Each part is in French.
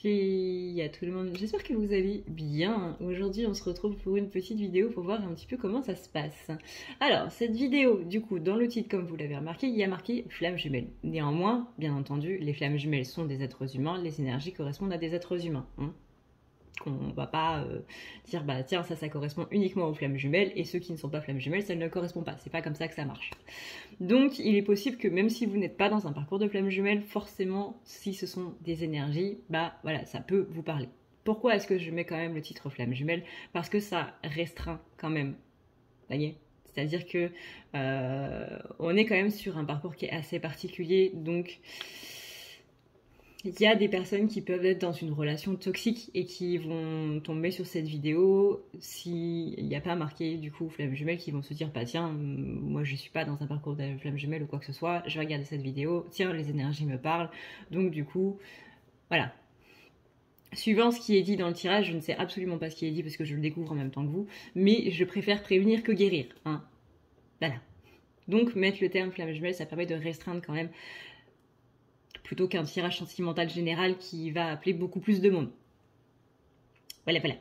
filles, à tout le monde, j'espère que vous allez bien. Aujourd'hui on se retrouve pour une petite vidéo pour voir un petit peu comment ça se passe. Alors cette vidéo, du coup, dans le titre comme vous l'avez remarqué, il y a marqué flammes jumelles. Néanmoins, bien entendu, les flammes jumelles sont des êtres humains, les énergies correspondent à des êtres humains. Qu'on va pas dire bah tiens ça correspond uniquement aux flammes jumelles et ceux qui ne sont pas flammes jumelles ça ne correspond pas, c'est pas comme ça que ça marche. Donc il est possible que même si vous n'êtes pas dans un parcours de flammes jumelles, forcément si ce sont des énergies, bah voilà ça peut vous parler. Pourquoi est-ce que je mets quand même le titre flammes jumelles? Parce que ça restreint quand même, vous voyez, c'est-à-dire que on est quand même sur un parcours qui est assez particulier, donc il y a des personnes qui peuvent être dans une relation toxique et qui vont tomber sur cette vidéo s'il n'y a pas marqué du coup flamme jumelle, qui vont se dire bah tiens moi je suis pas dans un parcours de flamme jumelle ou quoi que ce soit, je vais regarder cette vidéo, tiens les énergies me parlent, donc du coup voilà. Suivant ce qui est dit dans le tirage, je ne sais absolument pas ce qui est dit parce que je le découvre en même temps que vous, mais je préfère prévenir que guérir, hein. Voilà. Donc mettre le terme flamme jumelle, ça permet de restreindre quand même, plutôt qu'un tirage sentimental général qui va appeler beaucoup plus de monde. Voilà, voilà.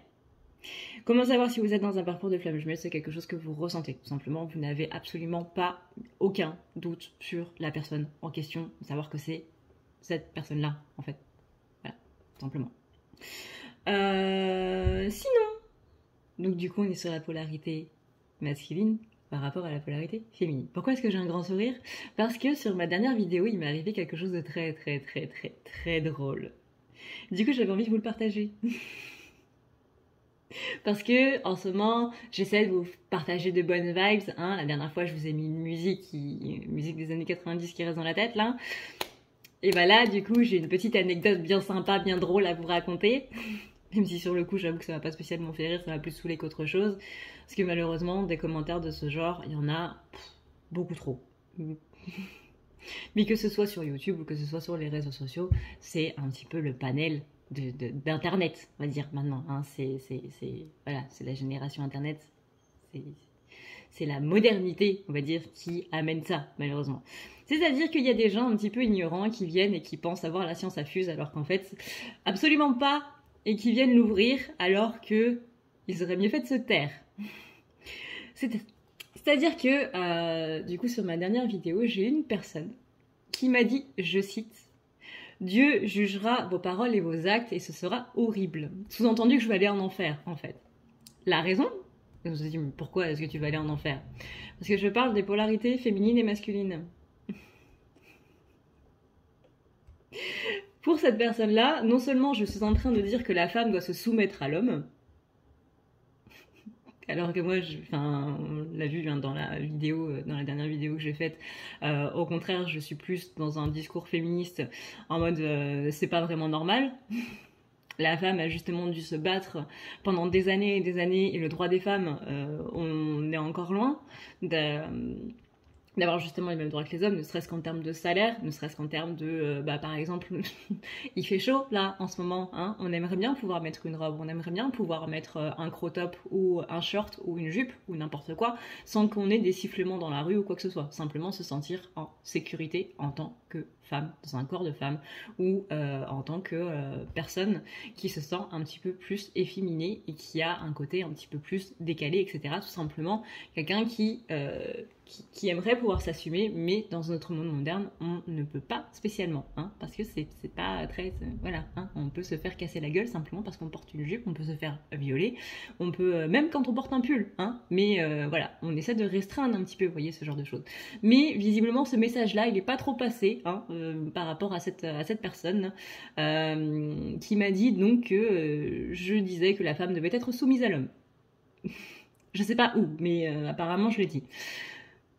Comment savoir si vous êtes dans un parcours de flamme jumelle? C'est quelque chose que vous ressentez. Tout simplement, vous n'avez absolument pas aucun doute sur la personne en question, savoir que c'est cette personne-là, en fait. Voilà, tout simplement. Sinon, donc du coup, on est sur la polarité masculine par rapport à la polarité féminine. Pourquoi est-ce que j'ai un grand sourire? Parce que sur ma dernière vidéo, il m'est arrivé quelque chose de très drôle. Du coup, j'avais envie de vous le partager. Parce que en ce moment, j'essaie de vous partager de bonnes vibes. Hein. La dernière fois, je vous ai mis une musique des années 90 qui reste dans la tête, là. Et bah là, du coup, j'ai une petite anecdote bien sympa, bien drôle à vous raconter. Même si sur le coup, j'avoue que ça m'a pas spécialement fait rire, ça m'a plus saoulé qu'autre chose. Parce que malheureusement, des commentaires de ce genre, il y en a beaucoup trop. Mais que ce soit sur YouTube ou que ce soit sur les réseaux sociaux, c'est un petit peu le panel d'internet, on va dire maintenant. Hein. Voilà, c'est la génération internet, c'est la modernité, on va dire, qui amène ça, malheureusement. C'est-à-dire qu'il y a des gens un petit peu ignorants qui viennent et qui pensent avoir la science infuse, alors qu'en fait, absolument pas, et qui viennent l'ouvrir alors que ils auraient mieux fait de se taire. C'est-à-dire que, du coup, sur ma dernière vidéo, j'ai une personne qui m'a dit, je cite, « Dieu jugera vos paroles et vos actes et ce sera horrible. » Sous-entendu que je vais aller en enfer, en fait. La raison? Je me suis dit, mais pourquoi est-ce que tu vas aller en enfer? Parce que je parle des polarités féminines et masculines. Pour cette personne-là, non seulement je suis en train de dire que la femme doit se soumettre à l'homme, alors que moi, on l'a vu dans la vidéo, dans la dernière vidéo que j'ai faite, au contraire, je suis plus dans un discours féministe en mode c'est pas vraiment normal. La femme a justement dû se battre pendant des années et le droit des femmes, on est encore loin d'avoir justement les mêmes droits que les hommes, ne serait-ce qu'en termes de salaire, ne serait-ce qu'en termes de, par exemple, il fait chaud là en ce moment, hein, on aimerait bien pouvoir mettre une robe, on aimerait bien pouvoir mettre un crop top ou un short ou une jupe ou n'importe quoi, sans qu'on ait des sifflements dans la rue ou quoi que ce soit, simplement se sentir en sécurité en tant que femme, dans un corps de femme, ou en tant que personne qui se sent un petit peu plus efféminée et qui a un côté un petit peu plus décalé, etc. Tout simplement, quelqu'un qui aimerait pouvoir s'assumer, mais dans notre monde moderne, on ne peut pas spécialement, hein, parce que c'est pas très... voilà, hein, on peut se faire casser la gueule simplement parce qu'on porte une jupe, on peut se faire violer, on peut... même quand on porte un pull, hein, mais voilà, on essaie de restreindre un petit peu, vous voyez, ce genre de choses. Mais visiblement, ce message-là, il est pas trop passé, hein, par rapport à cette personne qui m'a dit donc que je disais que la femme devait être soumise à l'homme. Je sais pas où, mais apparemment je l'ai dit.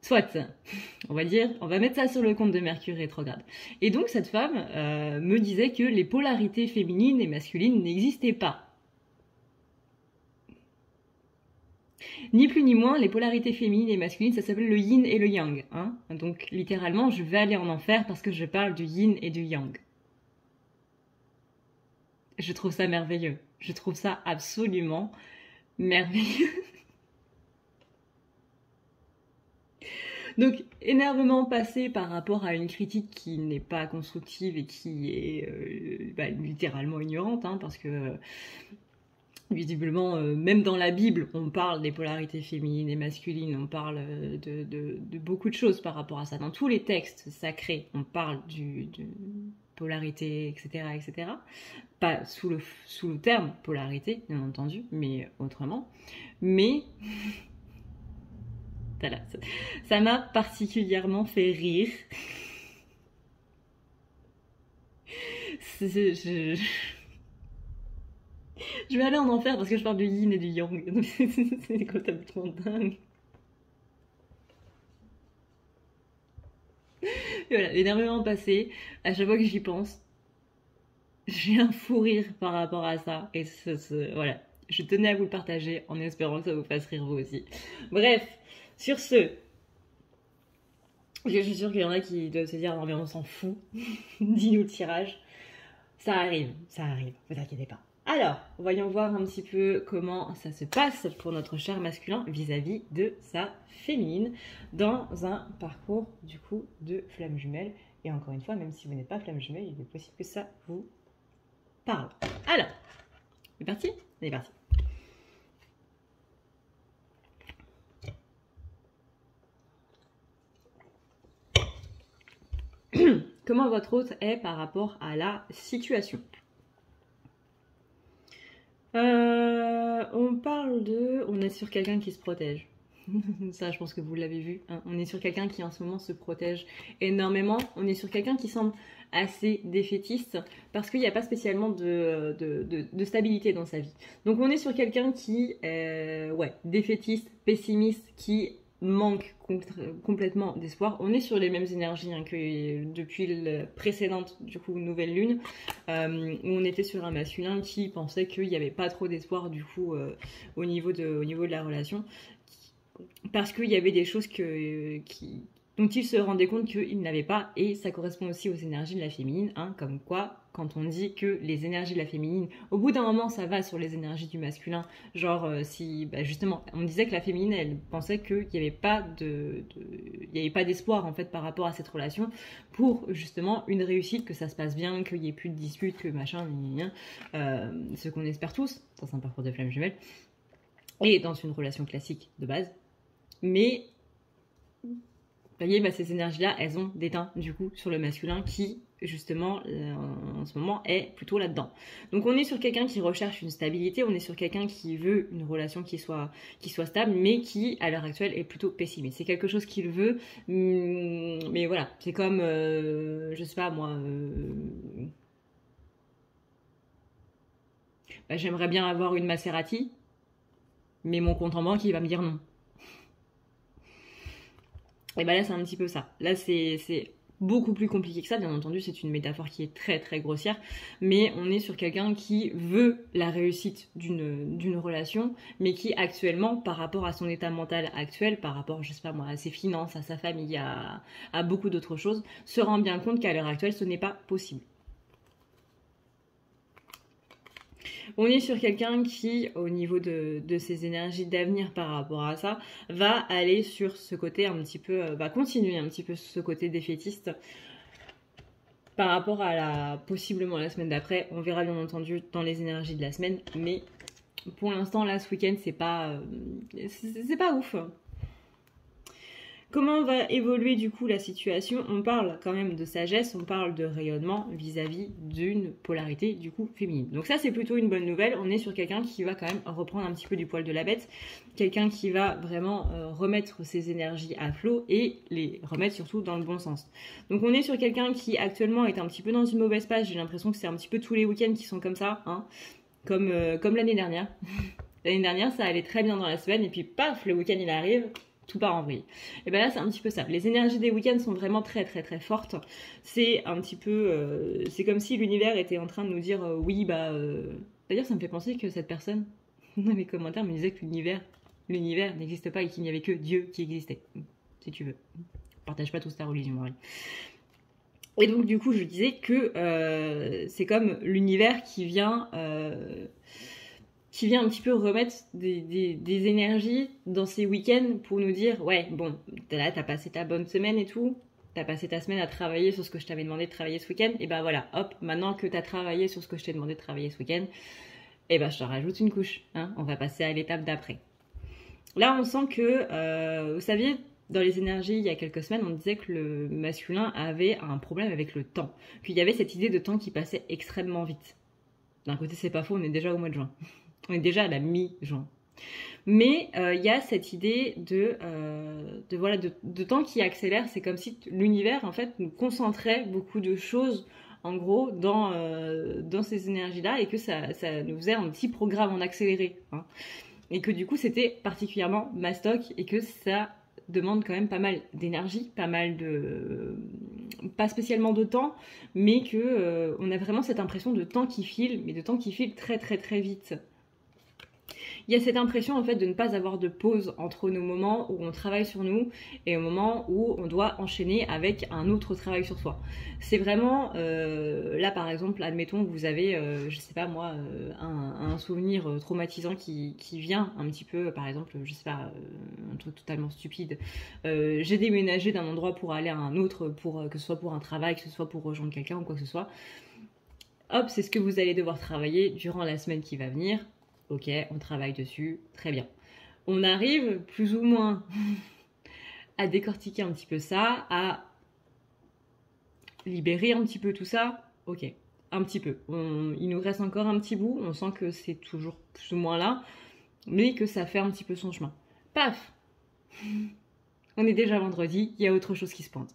Soit, on va dire, on va mettre ça sur le compte de Mercure rétrograde. Et donc cette femme me disait que les polarités féminines et masculines n'existaient pas. Ni plus ni moins, les polarités féminines et masculines, ça s'appelle le yin et le yang. Hein. Donc littéralement, je vais aller en enfer parce que je parle du yin et du yang. Je trouve ça merveilleux. Je trouve ça absolument merveilleux. Donc, énervement passé par rapport à une critique qui n'est pas constructive et qui est littéralement ignorante, hein, parce que visiblement, même dans la Bible, on parle des polarités féminines et masculines, on parle de beaucoup de choses par rapport à ça. Dans tous les textes sacrés, on parle de polarité, etc., etc. Pas sous le terme polarité, bien entendu, mais autrement. Mais voilà, ça m'a particulièrement fait rire. Je vais aller en enfer parce que je parle du yin et du yang. C'est complètement dingue. Et voilà, l'énervement passé, à chaque fois que j'y pense, j'ai un fou rire par rapport à ça. Et voilà, je tenais à vous le partager en espérant que ça vous fasse rire vous aussi. Bref, sur ce, je suis sûre qu'il y en a qui doivent se dire non mais on s'en fout, dis-nous le tirage. Ça arrive, vous inquiétez pas. Alors, voyons voir un petit peu comment ça se passe pour notre cher masculin vis-à-vis de sa féminine dans un parcours du coup de flamme jumelle. Et encore une fois, même si vous n'êtes pas flamme jumelle, il est possible que ça vous parle. Alors, c'est parti ? C'est parti. Comment votre hôte est par rapport à la situation ? On parle de... On est sur quelqu'un qui se protège. Ça, je pense que vous l'avez vu. Hein. On est sur quelqu'un qui en ce moment se protège énormément. On est sur quelqu'un qui semble assez défaitiste parce qu'il n'y a pas spécialement de stabilité dans sa vie. Donc on est sur quelqu'un qui est défaitiste, pessimiste, qui manque complètement d'espoir. On est sur les mêmes énergies hein, que depuis la précédente du coup nouvelle lune où on était sur un masculin qui pensait qu'il n'y avait pas trop d'espoir du coup au niveau de la relation parce qu'il y avait des choses dont il se rendait compte qu'il n'avait pas, et ça correspond aussi aux énergies de la féminine, hein, comme quoi, quand on dit que les énergies de la féminine, au bout d'un moment, ça va sur les énergies du masculin, genre si, justement, on disait que la féminine, elle pensait qu'il n'y avait pas d'espoir, en fait, par rapport à cette relation, pour, justement, une réussite, que ça se passe bien, qu'il n'y ait plus de disputes, que machin, ce qu'on espère tous, dans un parcours de flamme jumelle, et dans une relation classique de base, mais... Vous voyez, ces énergies-là, elles ont déteint du coup sur le masculin qui, justement, en ce moment, est plutôt là-dedans. Donc on est sur quelqu'un qui recherche une stabilité, on est sur quelqu'un qui veut une relation qui soit stable, mais qui, à l'heure actuelle, est plutôt pessimiste. C'est quelque chose qu'il veut, mais voilà, c'est comme, je sais pas moi... j'aimerais bien avoir une Maserati, mais mon compte en banque, il va me dire non. Et là c'est un petit peu ça. Là c'est beaucoup plus compliqué que ça, bien entendu c'est une métaphore qui est très très grossière, mais on est sur quelqu'un qui veut la réussite d'une relation, mais qui actuellement par rapport à son état mental actuel, par rapport je sais pas moi à ses finances, à sa famille, à beaucoup d'autres choses, se rend bien compte qu'à l'heure actuelle ce n'est pas possible. On est sur quelqu'un qui, au niveau de ses énergies d'avenir par rapport à ça, va aller sur ce côté un petit peu, va continuer un petit peu ce côté défaitiste par rapport à possiblement la semaine d'après. On verra bien entendu dans les énergies de la semaine, mais pour l'instant là ce week-end c'est pas ouf. Comment va évoluer du coup la situation? On parle quand même de sagesse, on parle de rayonnement vis-à-vis d'une polarité du coup féminine. Donc ça c'est plutôt une bonne nouvelle, on est sur quelqu'un qui va quand même reprendre un petit peu du poil de la bête, quelqu'un qui va vraiment remettre ses énergies à flot et les remettre surtout dans le bon sens. Donc on est sur quelqu'un qui actuellement est un petit peu dans une mauvaise passe, j'ai l'impression que c'est un petit peu tous les week-ends qui sont comme ça, hein, comme l'année dernière. L'année dernière ça allait très bien dans la semaine et puis paf, le week-end il arrive, tout part en vrille. Et là c'est un petit peu ça. Les énergies des week-ends sont vraiment très très très fortes. C'est un petit peu, c'est comme si l'univers était en train de nous dire oui D'ailleurs ça me fait penser que cette personne dans les commentaires me disait que l'univers n'existe pas et qu'il n'y avait que Dieu qui existait. Si tu veux, partage pas tous ta religion, Marie. Et donc du coup je disais que c'est comme l'univers qui vient qui vient un petit peu remettre des énergies dans ces week-ends pour nous dire, ouais, bon, là, t'as passé ta bonne semaine et tout, t'as passé ta semaine à travailler sur ce que je t'avais demandé de travailler ce week-end, et ben voilà, hop, maintenant que t'as travaillé sur ce que je t'ai demandé de travailler ce week-end, et ben je te rajoute une couche, hein, on va passer à l'étape d'après. Là, on sent que, vous saviez, dans les énergies, il y a quelques semaines, on disait que le masculin avait un problème avec le temps, qu'il y avait cette idée de temps qui passait extrêmement vite. D'un côté, c'est pas faux, on est déjà au mois de juin. On est déjà à la mi-juin. Mais il y a cette idée de temps qui accélère. C'est comme si l'univers, en fait, nous concentrait beaucoup de choses, en gros, dans ces énergies-là, et que ça nous faisait un petit programme en accéléré. Hein. Et que du coup, c'était particulièrement mastoc, et que ça demande quand même pas mal d'énergie, pas spécialement de temps, mais que on a vraiment cette impression de temps qui file, mais de temps qui file très très très vite. Il y a cette impression en fait de ne pas avoir de pause entre nos moments où on travaille sur nous et au moment où on doit enchaîner avec un autre travail sur soi. C'est vraiment là par exemple, admettons que vous avez, je sais pas moi, un souvenir traumatisant qui vient un petit peu, par exemple, je sais pas, un truc totalement stupide. J'ai déménagé d'un endroit pour aller à un autre, que ce soit pour un travail, que ce soit pour rejoindre quelqu'un ou quoi que ce soit. Hop, c'est ce que vous allez devoir travailler durant la semaine qui va venir. Ok, on travaille dessus, très bien. On arrive plus ou moins à décortiquer un petit peu ça, à libérer un petit peu tout ça. Ok, un petit peu. Il nous reste encore un petit bout, on sent que c'est toujours plus ou moins là, mais que ça fait un petit peu son chemin. Paf! On est déjà vendredi, il y a autre chose qui se pointe.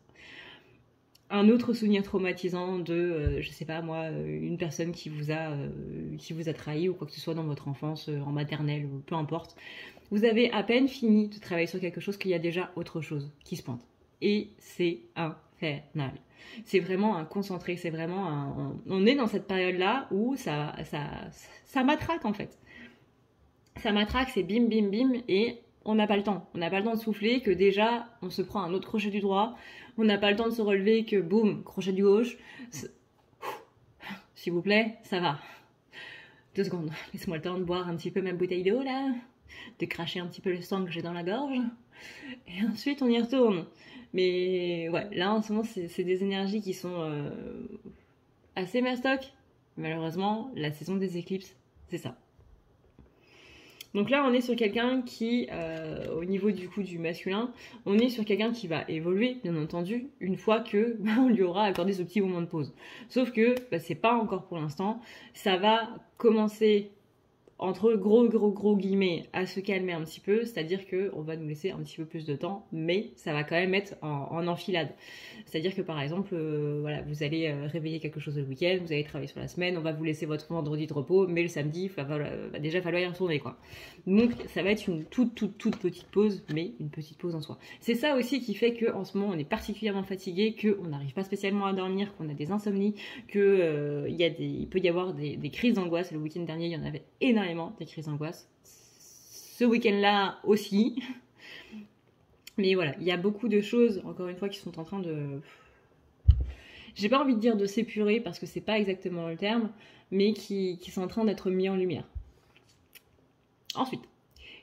Un autre souvenir traumatisant de, je sais pas moi, une personne qui vous a trahi ou quoi que ce soit dans votre enfance, en maternelle, ou peu importe. Vous avez à peine fini de travailler sur quelque chose qu'il y a déjà autre chose qui se pointe. Et c'est infernal. C'est vraiment un concentré, c'est vraiment on est dans cette période-là où ça matraque en fait. Ça matraque, c'est bim bim bim et on n'a pas le temps. On n'a pas le temps de souffler, que déjà, on se prend un autre crochet du droit. On n'a pas le temps de se relever, que boum, crochet du gauche. S'il vous plaît, ça va. 2 secondes. Laisse-moi le temps de boire un petit peu ma bouteille d'eau, là. De cracher un petit peu le sang que j'ai dans la gorge. Et ensuite, on y retourne. Mais ouais, là, en ce moment, c'est des énergies qui sont assez mastoc. Malheureusement, la saison des éclipses, c'est ça. Donc là, on est sur quelqu'un qui, au niveau du coup du masculin, on est sur quelqu'un qui va évoluer, bien entendu, une fois que on lui aura accordé ce petit moment de pause. Sauf que c'est pas encore pour l'instant. Ça va commencer entre gros guillemets à se calmer un petit peu, c'est-à-dire qu'on va nous laisser un petit peu plus de temps, mais ça va quand même être en enfilade. C'est-à-dire que par exemple, voilà, vous allez réveiller quelque chose le week-end, vous allez travailler sur la semaine, on va vous laisser votre vendredi de repos, mais le samedi, va déjà falloir y retourner quoi. Donc ça va être une toute petite pause, mais une petite pause en soi. C'est ça aussi qui fait qu'en ce moment on est particulièrement fatigué, qu'on n'arrive pas spécialement à dormir, qu'on a des insomnies, que il peut y avoir des crises d'angoisse. Le week-end dernier, il y en avait énormément des crises d'angoisse. Ce week-end-là aussi. Mais voilà, il y a beaucoup de choses, encore une fois, qui sont en train de... J'ai pas envie de dire de s'épurer, parce que c'est pas exactement le terme, mais qui sont en train d'être mis en lumière. Ensuite,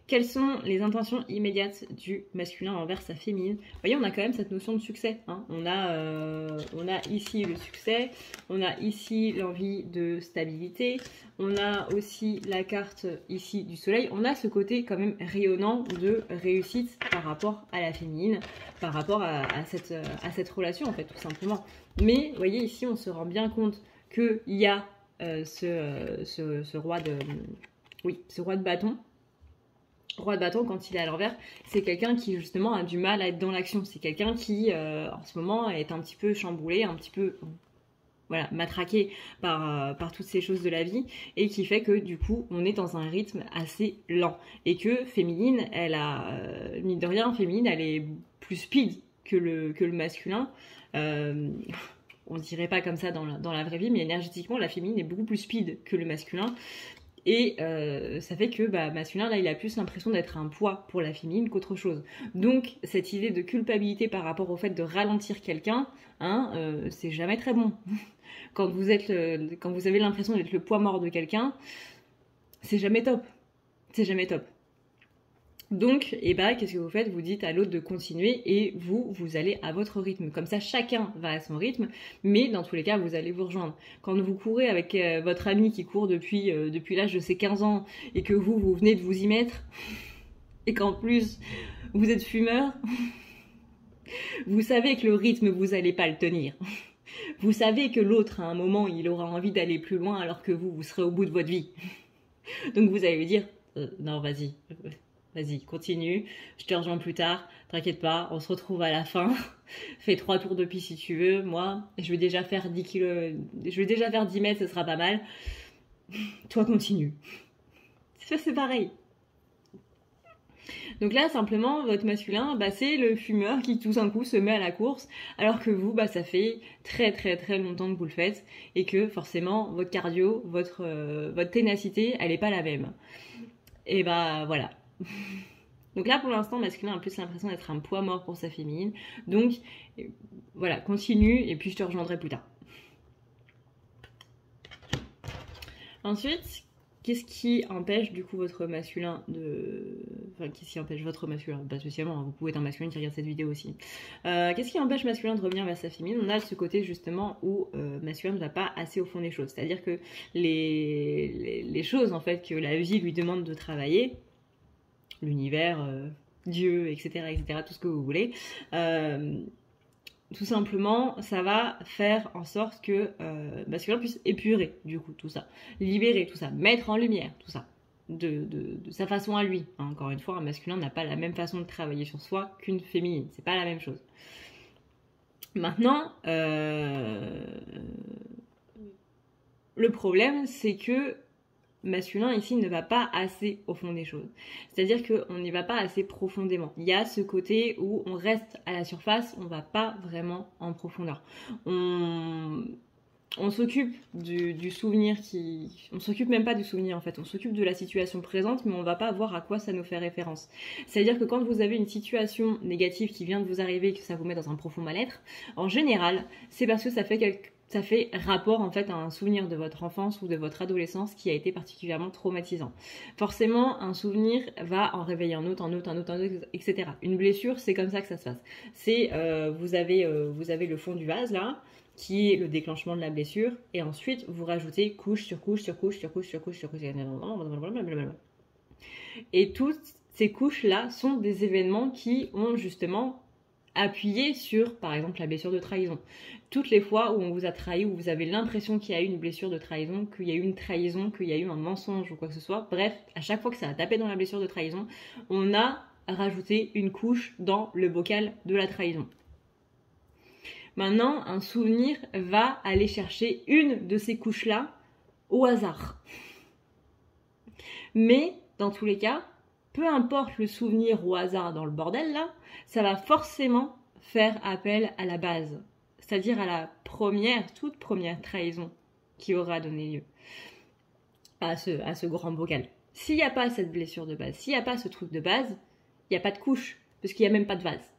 quelles sont les intentions immédiates du masculin envers sa féminine? Vous voyez, on a quand même cette notion de succès. Hein. On a ici le succès, on a ici l'envie de stabilité, on a aussi la carte ici du soleil. On a ce côté quand même rayonnant de réussite par rapport à la féminine, par rapport à cette relation en fait, tout simplement. Mais vous voyez, ici, on se rend bien compte qu'il y a ce roi de bâton. Roi de bâton, quand il est à l'envers, c'est quelqu'un qui justement a du mal à être dans l'action. C'est quelqu'un qui, en ce moment, est un petit peu chamboulé, un petit peu matraqué par toutes ces choses de la vie, et qui fait que du coup, on est dans un rythme assez lent. Et que féminine, elle a, mine de rien, féminine, elle est plus speed que le masculin. On dirait pas comme ça dans la vraie vie, mais énergétiquement, la féminine est beaucoup plus speed que le masculin. Et ça fait que masculin, là, il a plus l'impression d'être un poids pour la féminine qu'autre chose. Donc, cette idée de culpabilité par rapport au fait de ralentir quelqu'un, c'est jamais très bon. Quand vous avez l'impression d'être le poids mort de quelqu'un, c'est jamais top. C'est jamais top. Donc, qu'est-ce que vous faites? Vous dites à l'autre de continuer et vous allez à votre rythme. Comme ça, chacun va à son rythme, mais dans tous les cas, vous allez vous rejoindre. Quand vous courez avec votre ami qui court depuis l'âge de ses 15 ans et que vous venez de vous y mettre, et qu'en plus, vous êtes fumeur, vous savez que le rythme, vous n'allez pas le tenir. Vous savez que l'autre, à un moment, il aura envie d'aller plus loin alors que vous serez au bout de votre vie. Donc vous allez lui dire, non, vas-y, continue, je te rejoins plus tard, t'inquiète pas, on se retrouve à la fin. Fais 3 tours de piste si tu veux, moi, je vais déjà faire 10 mètres, ce sera pas mal. Toi, continue. C'est pareil. Donc là, simplement, votre masculin, c'est le fumeur qui tout d'un coup se met à la course, alors que vous, ça fait très très très longtemps que vous le faites, et que forcément, votre cardio, votre ténacité, elle n'est pas la même. Et voilà. Donc là, pour l'instant, masculin a plus l'impression d'être un poids mort pour sa féminine. Donc, voilà, continue, et puis je te rejoindrai plus tard. Ensuite, qu'est-ce qui empêche du coup votre masculin de... Enfin, qu'est-ce qui empêche votre masculin? Pas spécialement, vous pouvez être un masculin qui regarde cette vidéo aussi. Qu'est-ce qui empêche masculin de revenir vers sa féminine? On a ce côté justement où masculin ne va pas assez au fond des choses. C'est-à-dire que les choses en fait que la vie lui demande de travailler, l'univers, Dieu, etc., tout ce que vous voulez, tout simplement, ça va faire en sorte que masculin puisse épurer du coup tout ça, libérer tout ça, mettre en lumière tout ça, de sa façon à lui. Encore une fois, un masculin n'a pas la même façon de travailler sur soi qu'une féminine, c'est pas la même chose. Maintenant, le problème, c'est que masculin ici ne va pas assez au fond des choses. C'est-à-dire qu'on n'y va pas assez profondément. Il y a ce côté où on reste à la surface, on ne va pas vraiment en profondeur. On s'occupe du souvenir On s'occupe même pas du souvenir en fait, on s'occupe de la situation présente, mais on va pas voir à quoi ça nous fait référence. C'est-à-dire que quand vous avez une situation négative qui vient de vous arriver et que ça vous met dans un profond mal-être, en général, c'est parce que ça fait rapport en fait à un souvenir de votre enfance ou de votre adolescence qui a été particulièrement traumatisant. Forcément, un souvenir va en réveiller un autre, etc. Une blessure, c'est comme ça que ça se passe. C'est vous avez le fond du vase là, qui est le déclenchement de la blessure, et ensuite vous rajoutez couche sur couche sur couche sur couche sur couche sur couche. Et toutes ces couches là sont des événements qui ont justement appuyé sur, par exemple, la blessure de trahison. Toutes les fois où on vous a trahi, où vous avez l'impression qu'il y a eu une blessure de trahison, qu'il y a eu une trahison, qu'il y a eu un mensonge ou quoi que ce soit, bref, à chaque fois que ça a tapé dans la blessure de trahison, on a rajouté une couche dans le bocal de la trahison. Maintenant, un souvenir va aller chercher une de ces couches-là au hasard. Mais, dans tous les cas, peu importe le souvenir au hasard dans le bordel là, ça va forcément faire appel à la base, c'est-à-dire à la toute première trahison qui aura donné lieu à ce grand bocal. S'il n'y a pas cette blessure de base, s'il n'y a pas ce truc de base, il n'y a pas de couche, parce qu'il n'y a même pas de vase.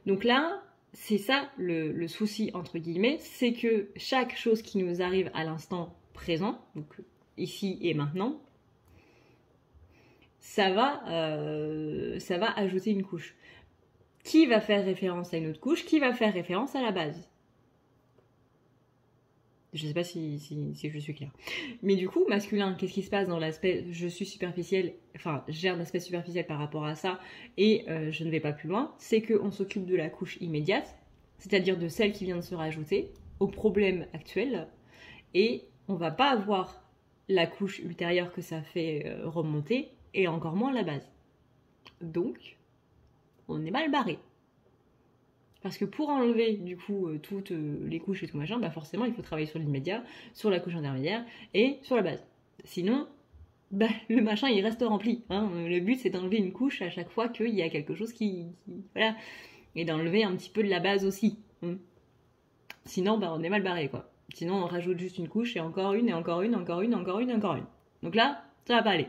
Donc là, c'est ça le souci, entre guillemets, c'est que chaque chose qui nous arrive à l'instant présent, donc ici et maintenant, ça va ajouter une couche. Qui va faire référence à une autre couche? Qui va faire référence à la base? Je ne sais pas si je suis claire. Mais du coup, masculin, qu'est-ce qui se passe dans l'aspect je suis superficiel, enfin, je gère l'aspect superficiel par rapport à ça et je ne vais pas plus loin, c'est qu'on s'occupe de la couche immédiate, c'est-à-dire de celle qui vient de se rajouter au problème actuel, et on va pas avoir la couche ultérieure que ça fait remonter, et encore moins la base. Donc, on est mal barré. Parce que pour enlever du coup toutes les couches et tout machin, forcément il faut travailler sur l'immédiat, sur la couche intermédiaire et sur la base. Sinon, le machin il reste rempli. Le but c'est d'enlever une couche à chaque fois qu'il y a quelque chose qui voilà. Et d'enlever un petit peu de la base aussi. Sinon on est mal barré quoi. Sinon on rajoute juste une couche et encore une et encore une, encore une, encore une, encore une. Donc là, ça va pas aller.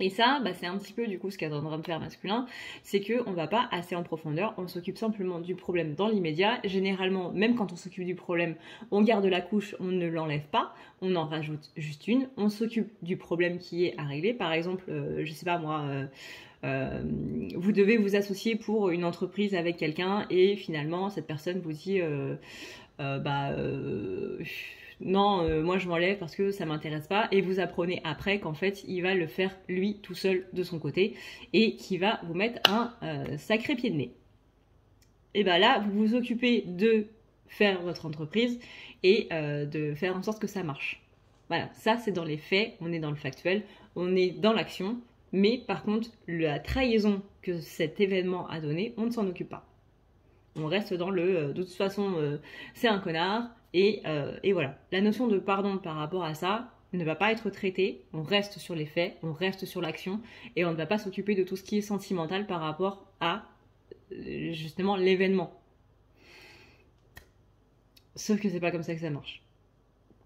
Et ça, c'est un petit peu du coup ce qu'est en train de faire masculin, c'est qu'on va pas assez en profondeur, on s'occupe simplement du problème dans l'immédiat. Généralement, même quand on s'occupe du problème, on garde la couche, on ne l'enlève pas, on en rajoute juste une, on s'occupe du problème qui est à régler. Par exemple, je sais pas moi, vous devez vous associer pour une entreprise avec quelqu'un et finalement cette personne vous dit non, moi je m'enlève parce que ça m'intéresse pas, et vous apprenez après qu'en fait il va le faire lui tout seul de son côté et qui va vous mettre un sacré pied de nez. Et là vous vous occupez de faire votre entreprise et de faire en sorte que ça marche. Voilà, ça c'est dans les faits, on est dans le factuel, on est dans l'action, mais par contre la trahison que cet événement a donné, on ne s'en occupe pas. On reste dans le de toute façon c'est un connard, et voilà. La notion de pardon par rapport à ça ne va pas être traitée, on reste sur les faits, on reste sur l'action, et on ne va pas s'occuper de tout ce qui est sentimental par rapport à justement l'événement. Sauf que c'est pas comme ça que ça marche.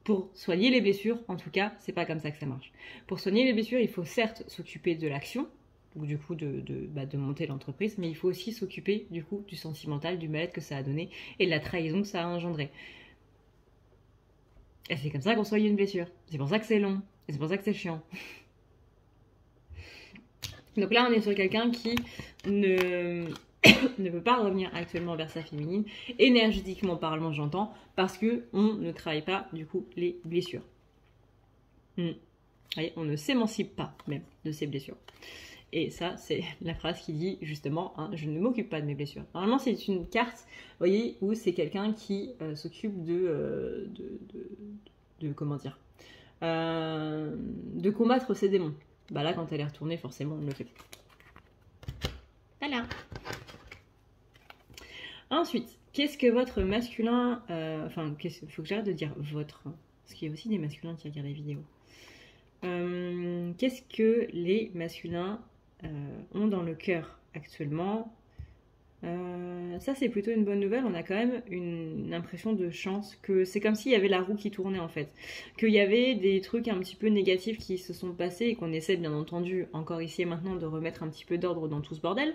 Pour soigner les blessures, en tout cas, c'est pas comme ça que ça marche. Pour soigner les blessures, il faut certes s'occuper de l'action, ou du coup de monter l'entreprise, mais il faut aussi s'occuper du coup du sentimental, du mal-être que ça a donné et de la trahison que ça a engendré. Et c'est comme ça qu'on soigne une blessure. C'est pour ça que c'est long, et c'est pour ça que c'est chiant. Donc là, on est sur quelqu'un qui ne peut pas revenir actuellement vers sa féminine, énergétiquement parlant, j'entends, parce que on ne travaille pas du coup les blessures. Voyez, on ne s'émancipe pas même de ses blessures. Et ça, c'est la phrase qui dit justement, je ne m'occupe pas de mes blessures. Normalement, c'est une carte, vous voyez, où c'est quelqu'un qui s'occupe de comment dire, de combattre ses démons. Là, quand elle est retournée, forcément, on le fait. Voilà. Ensuite, qu'est-ce que votre masculin... il faut que j'arrête de dire votre, parce qu'il y a aussi des masculins qui regardent les vidéos. Qu'est-ce que les masculins ont dans le cœur actuellement? Ça, c'est plutôt une bonne nouvelle. On a quand même une impression de chance, que c'est comme s'il y avait la roue qui tournait en fait, qu'il y avait des trucs un petit peu négatifs qui se sont passés et qu'on essaie bien entendu encore ici et maintenant de remettre un petit peu d'ordre dans tout ce bordel.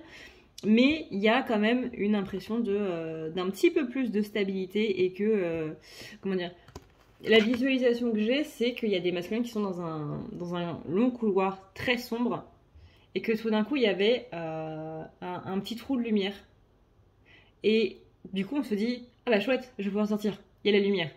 Mais il y a quand même une impression d'un petit peu plus de stabilité, et que comment dire, la visualisation que j'ai, c'est qu'il y a des masculins qui sont dans un long couloir très sombre, et que tout d'un coup il y avait un petit trou de lumière. Et du coup on se dit, ah bah chouette, je vais pouvoir sortir, il y a la lumière.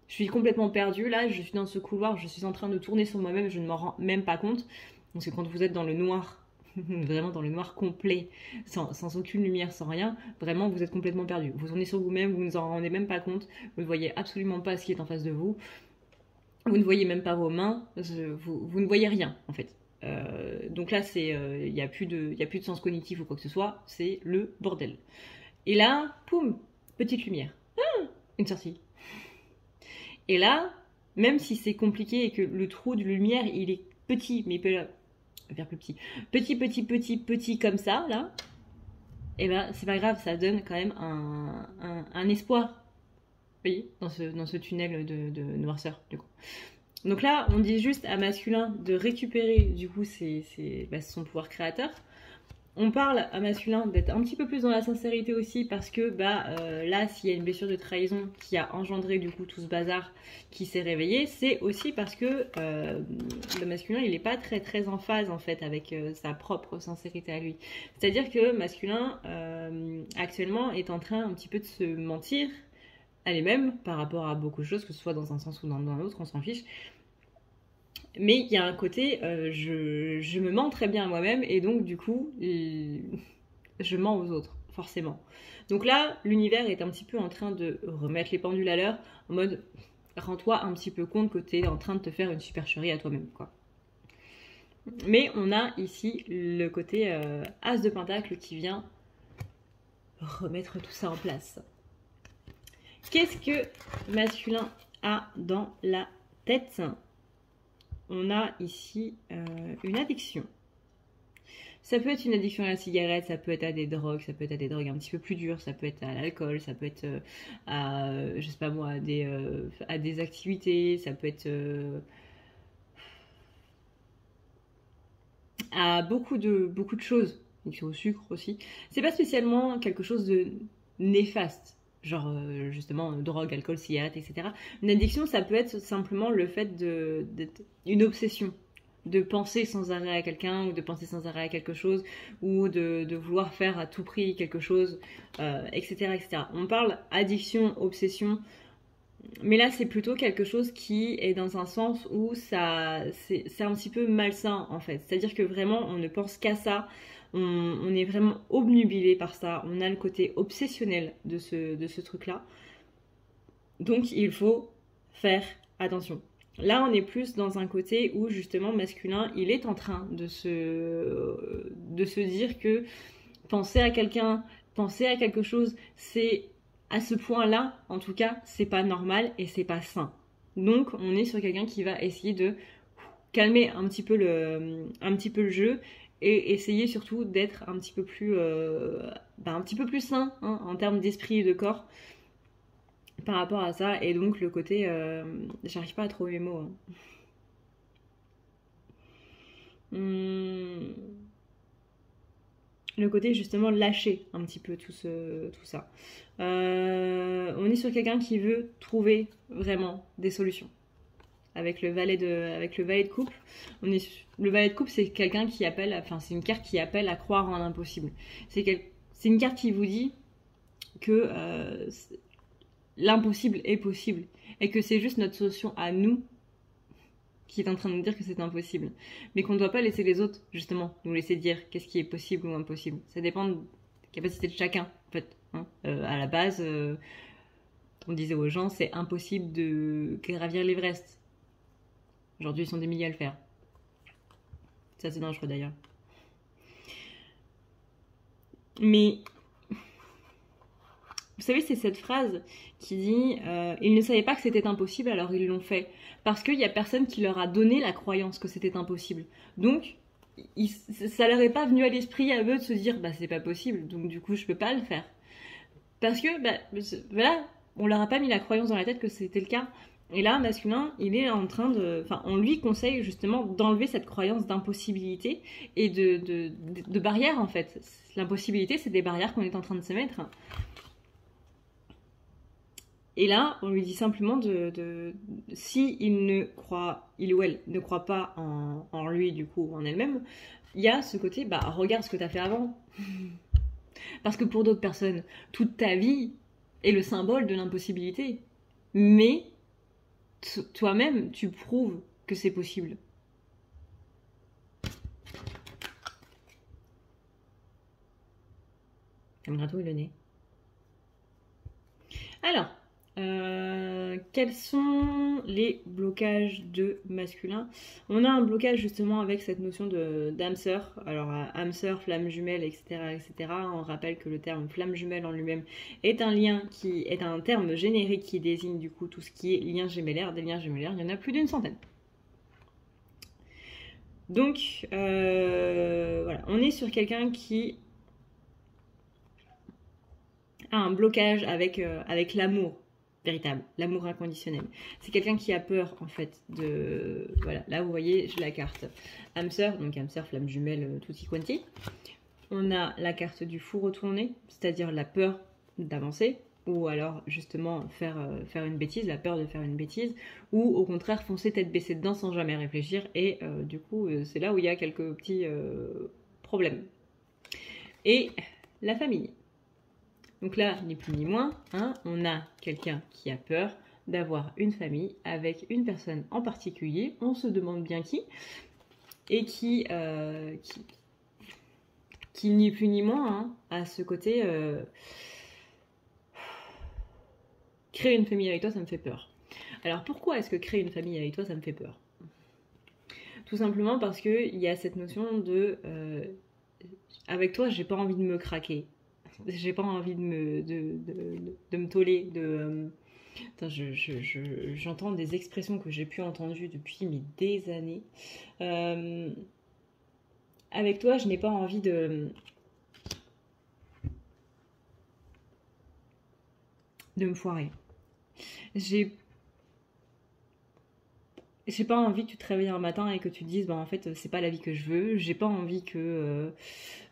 Je suis complètement perdue là, je suis dans ce couloir, je suis en train de tourner sur moi-même, je ne m'en rends même pas compte. Parce que quand vous êtes dans le noir, vraiment dans le noir complet, sans aucune lumière, sans rien, vraiment vous êtes complètement perdu. Vous tournez sur vous-même, vous ne vous en rendez même pas compte, vous ne voyez absolument pas ce qui est en face de vous, vous ne voyez même pas vos mains, vous ne voyez rien en fait. Donc là, il n'y a plus de sens cognitif ou quoi que ce soit, c'est le bordel. Et là, poum, petite lumière. Une sortie. Et là, même si c'est compliqué et que le trou de lumière, il est petit, mais il peut faire plus petit. Petit comme ça, là. Et c'est pas grave, ça donne quand même un espoir. Vous voyez, dans ce tunnel de noirceur, du coup. Donc là, on dit juste à masculin de récupérer, du coup, son pouvoir créateur. On parle à masculin d'être un petit peu plus dans la sincérité aussi, parce que là, s'il y a une blessure de trahison qui a engendré du coup tout ce bazar qui s'est réveillé, c'est aussi parce que le masculin, il n'est pas très très en phase en fait avec sa propre sincérité à lui. C'est-à-dire que masculin actuellement est en train un petit peu de se mentir à lui-même par rapport à beaucoup de choses, que ce soit dans un sens ou dans l'autre, on s'en fiche. Mais il y a un côté, je me mens très bien à moi-même, et donc du coup, je mens aux autres, forcément. Donc là, l'univers est un petit peu en train de remettre les pendules à l'heure, en mode, rends-toi un petit peu compte que tu es en train de te faire une supercherie à toi-même, quoi. Mais on a ici le côté As de Pentacle qui vient remettre tout ça en place. Qu'est-ce que masculin a dans la tête ? On a ici une addiction. Ça peut être une addiction à la cigarette, ça peut être à des drogues, ça peut être à des drogues un petit peu plus dures, ça peut être à l'alcool, ça peut être à, je sais pas moi, à des activités, ça peut être à beaucoup de choses, et au sucre aussi, c'est pas spécialement quelque chose de néfaste. Genre, justement, drogue, alcool, cigarette, etc. Une addiction, ça peut être simplement le fait d'être une obsession. De penser sans arrêt à quelqu'un, ou de penser sans arrêt à quelque chose, ou de vouloir faire à tout prix quelque chose, etc., etc. On parle addiction, obsession, mais là c'est plutôt quelque chose qui est dans un sens où c'est un petit peu malsain en fait. C'est-à-dire que vraiment on ne pense qu'à ça, on est vraiment obnubilé par ça, on a le côté obsessionnel de ce truc-là. Donc il faut faire attention. Là, on est plus dans un côté où justement masculin, il est en train de se dire que penser à quelqu'un, penser à quelque chose, c'est à ce point-là, en tout cas, c'est pas normal et c'est pas sain. Donc, on est sur quelqu'un qui va essayer de calmer un petit peu le jeu et essayer surtout d'être un petit peu plus, sain hein, en termes d'esprit et de corps par rapport à ça. Et donc, le côté, j'arrive pas à trouver mes mots. Hein. Le côté justement lâcher un petit peu tout ça. On est sur quelqu'un qui veut trouver vraiment des solutions. Avec le valet de coupe, le valet de coupe, c'est quelqu'un qui appelle, enfin c'est une carte qui appelle à croire en l'impossible. C'est une carte qui vous dit que l'impossible est possible et que c'est juste notre solution à nous qui est en train de nous dire que c'est impossible. Mais qu'on ne doit pas laisser les autres, justement, nous laisser dire qu'est-ce qui est possible ou impossible. Ça dépend de la capacité de chacun, en fait. Hein. À la base, on disait aux gens, c'est impossible de gravir l'Everest. Aujourd'hui, ils sont des milliers à le faire. Ça, c'est dangereux d'ailleurs. Mais vous savez, c'est cette phrase qui dit ils ne savaient pas que c'était impossible, alors ils l'ont fait. Parce qu'il n'y a personne qui leur a donné la croyance que c'était impossible. Donc, ça leur est pas venu à l'esprit à eux de se dire bah c'est pas possible, donc du coup je peux pas le faire. Parce que voilà, on leur a pas mis la croyance dans la tête que c'était le cas. Et là, masculin, il est en train de... Enfin, on lui conseille justement d'enlever cette croyance d'impossibilité et de barrières en fait. L'impossibilité, c'est des barrières qu'on est en train de se mettre. Et là, on lui dit simplement si il ou elle ne croit pas en lui, du coup, en elle-même, il y a ce côté, bah, regarde ce que tu as fait avant. Parce que pour d'autres personnes, toute ta vie est le symbole de l'impossibilité. Mais toi-même, tu prouves que c'est possible. Ça me gratouille le nez. Alors, quels sont les blocages de masculin? On a un blocage justement avec cette notion d'âme sœur. Alors âme sœur, flamme jumelle, etc., etc. On rappelle que le terme flamme jumelle en lui-même est un terme générique qui désigne du coup tout ce qui est lien gémellaire. Des liens gémellaires, il y en a plus d'une centaine. Donc voilà, on est sur quelqu'un qui a un blocage avec l'amour véritable, l'amour inconditionnel. C'est quelqu'un qui a peur en fait de... Voilà, là vous voyez, j'ai la carte âme sœur, donc âme sœur, flamme jumelle, tutti quanti. On a la carte du fou retourné, c'est-à-dire la peur d'avancer, ou alors justement faire une bêtise, la peur de faire une bêtise, ou au contraire foncer tête baissée dedans sans jamais réfléchir, et du coup c'est là où il y a quelques petits problèmes. Et la famille. Donc là, ni plus ni moins, hein, on a quelqu'un qui a peur d'avoir une famille avec une personne en particulier, on se demande bien qui, et qui ni plus ni moins hein, a ce côté créer une famille avec toi, ça me fait peur. Alors pourquoi est-ce que créer une famille avec toi, ça me fait peur? Tout simplement parce qu'il y a cette notion de avec toi, j'ai pas envie de me craquer. J'ai pas envie de me toller, j'entends des expressions que j'ai pu entendre depuis des années. Avec toi, je n'ai pas envie de me foirer. J'ai pas envie que tu te réveilles un matin et que tu te dises, bah en fait, c'est pas la vie que je veux. J'ai pas envie que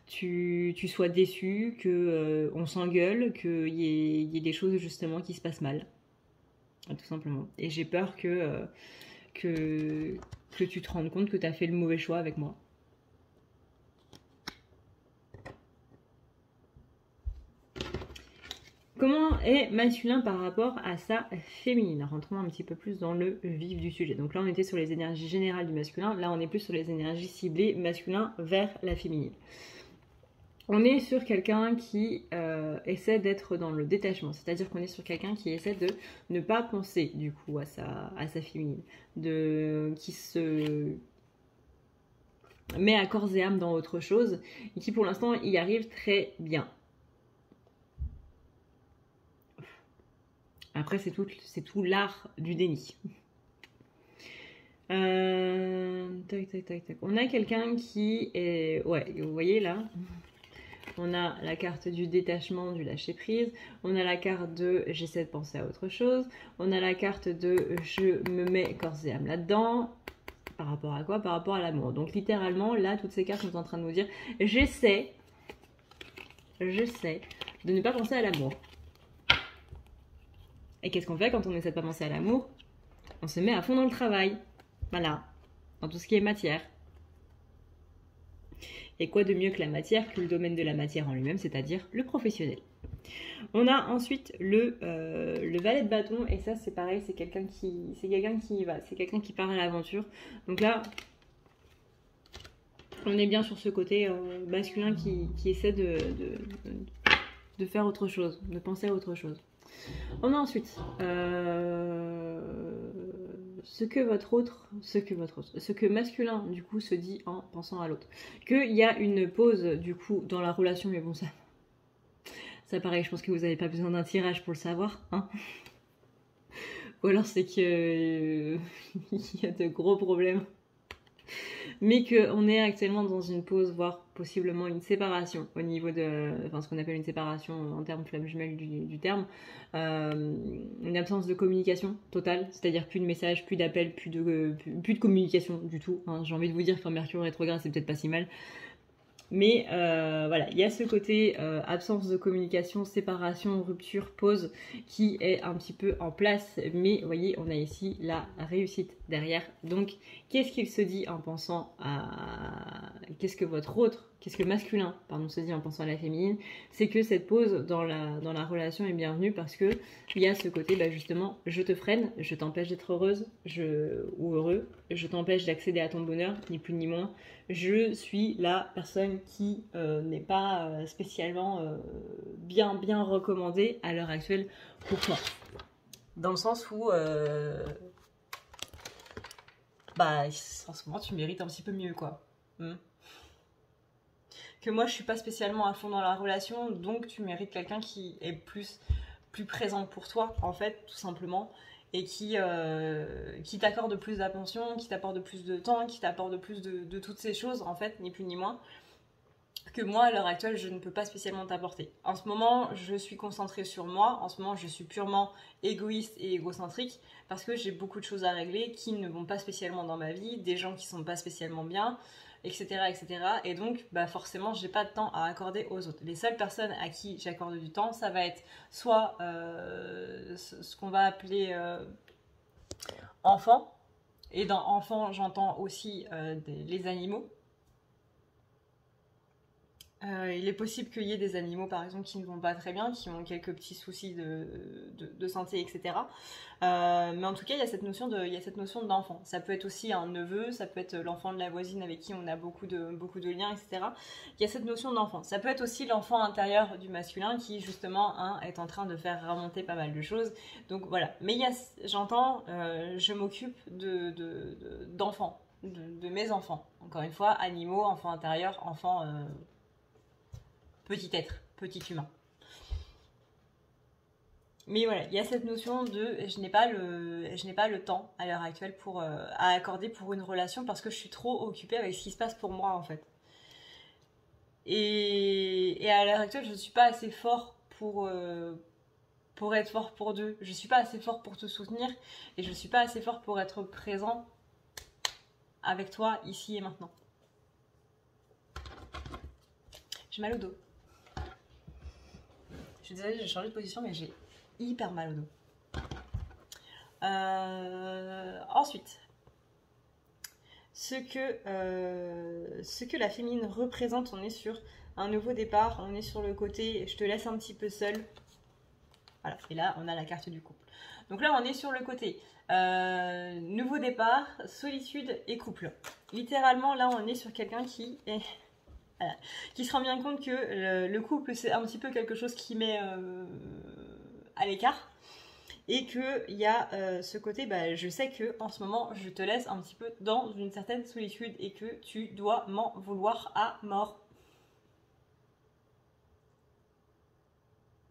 tu sois déçu, que on s'engueule, qu'il y ait des choses justement qui se passent mal, tout simplement. Et j'ai peur que, que tu te rendes compte que tu as fait le mauvais choix avec moi. Comment est masculin par rapport à sa féminine? Rentrons un petit peu plus dans le vif du sujet. Donc là, on était sur les énergies générales du masculin. Là, on est plus sur les énergies ciblées masculin vers la féminine. On est sur quelqu'un qui essaie d'être dans le détachement, c'est-à-dire qu'on est sur quelqu'un qui essaie de ne pas penser du coup à sa féminine, qui se met à corps et âme dans autre chose et qui pour l'instant y arrive très bien. Après c'est tout l'art du déni. Tac, tac, tac, tac. On a quelqu'un qui est... Ouais, vous voyez là, on a la carte du détachement, du lâcher prise. On a la carte de j'essaie de penser à autre chose. On a la carte de je me mets corps et âme là-dedans. Par rapport à quoi? Par rapport à l'amour. Donc littéralement, là, toutes ces cartes sont en train de nous dire j'essaie de ne pas penser à l'amour. Et qu'est-ce qu'on fait quand on essaie de pas penser à l'amour? On se met à fond dans le travail. Voilà. Dans tout ce qui est matière. Et quoi de mieux que la matière, que le domaine de la matière en lui-même, c'est-à-dire le professionnel. On a ensuite le valet de bâton, et ça c'est pareil, c'est quelqu'un qui y va, c'est quelqu'un qui part à l'aventure. Donc là, on est bien sur ce côté masculin qui essaie de faire autre chose, de penser à autre chose. On a ensuite ce que masculin du coup se dit en pensant à l'autre. Qu'il y a une pause du coup dans la relation, mais bon ça pareil, je pense que vous n'avez pas besoin d'un tirage pour le savoir, hein. Ou alors c'est que il y a de gros problèmes. Mais qu'on est actuellement dans une pause, voire possiblement une séparation au niveau de, enfin ce qu'on appelle une séparation en termes flamme jumelle du terme, une absence de communication totale, c'est-à-dire plus de messages, plus d'appels, plus de communication du tout, hein. J'ai envie de vous dire qu'en Mercure rétrograde c'est peut-être pas si mal. Mais voilà, il y a ce côté absence de communication, séparation, rupture, pause qui est un petit peu en place. Mais vous voyez, on a ici la réussite derrière. Donc, qu'est-ce qu'il se dit en pensant à... Qu'est-ce que le masculin, pardon, se dit en pensant à la féminine? C'est que cette pause dans la relation est bienvenue parce que il y a ce côté, bah justement, je te freine, je t'empêche d'être heureuse ou heureux, je t'empêche d'accéder à ton bonheur, ni plus ni moins. Je suis la personne qui n'est pas spécialement bien recommandée à l'heure actuelle pour toi. Dans le sens où, bah, en ce moment, tu mérites un petit peu mieux, quoi. Que moi, je suis pas spécialement à fond dans la relation, donc tu mérites quelqu'un qui est plus présent pour toi, en fait, tout simplement. Et qui t'accorde plus d'attention, qui t'apporte plus de temps, qui t'apporte plus de toutes ces choses, en fait, ni plus ni moins, que moi, à l'heure actuelle, je ne peux pas spécialement t'apporter. En ce moment, je suis concentrée sur moi, en ce moment, je suis purement égoïste et égocentrique, parce que j'ai beaucoup de choses à régler qui ne vont pas spécialement dans ma vie, des gens qui sont pas spécialement bien, etc. etc. Et donc, bah forcément, j'ai pas de temps à accorder aux autres. Les seules personnes à qui j'accorde du temps, ça va être soit ce qu'on va appeler enfants. Et dans enfants, j'entends aussi les animaux. Il est possible qu'il y ait des animaux, par exemple, qui ne vont pas très bien, qui ont quelques petits soucis de santé, etc. Mais en tout cas, il y a cette notion d'enfant. Ça peut être aussi un neveu, ça peut être l'enfant de la voisine avec qui on a beaucoup de liens, etc. Il y a cette notion d'enfant. Ça peut être aussi l'enfant intérieur du masculin qui, justement, est en train de faire remonter pas mal de choses. Donc voilà. Mais j'entends, je m'occupe d'enfants, de mes enfants. Encore une fois, animaux, enfants intérieurs, enfants... petit être, petit humain. Mais voilà, il y a cette notion de je n'ai pas le temps à l'heure actuelle à accorder pour une relation parce que je suis trop occupée avec ce qui se passe pour moi en fait. Et à l'heure actuelle, je ne suis pas assez fort pour être fort pour deux. Je ne suis pas assez fort pour te soutenir et je ne suis pas assez fort pour être présent avec toi ici et maintenant. J'ai mal au dos. Je suis désolée, j'ai changé de position, mais j'ai hyper mal au dos. Ensuite, ce que la féminine représente, on est sur un nouveau départ, on est sur le côté je te laisse un petit peu seule. Voilà, et là on a la carte du couple. Donc là on est sur le côté nouveau départ, solitude et couple. Littéralement là on est sur quelqu'un qui se rend bien compte que le couple c'est un petit peu quelque chose qui met à l'écart. Et qu'il y a ce côté, bah, je sais que en ce moment, je te laisse un petit peu dans une certaine solitude et que tu dois m'en vouloir à mort.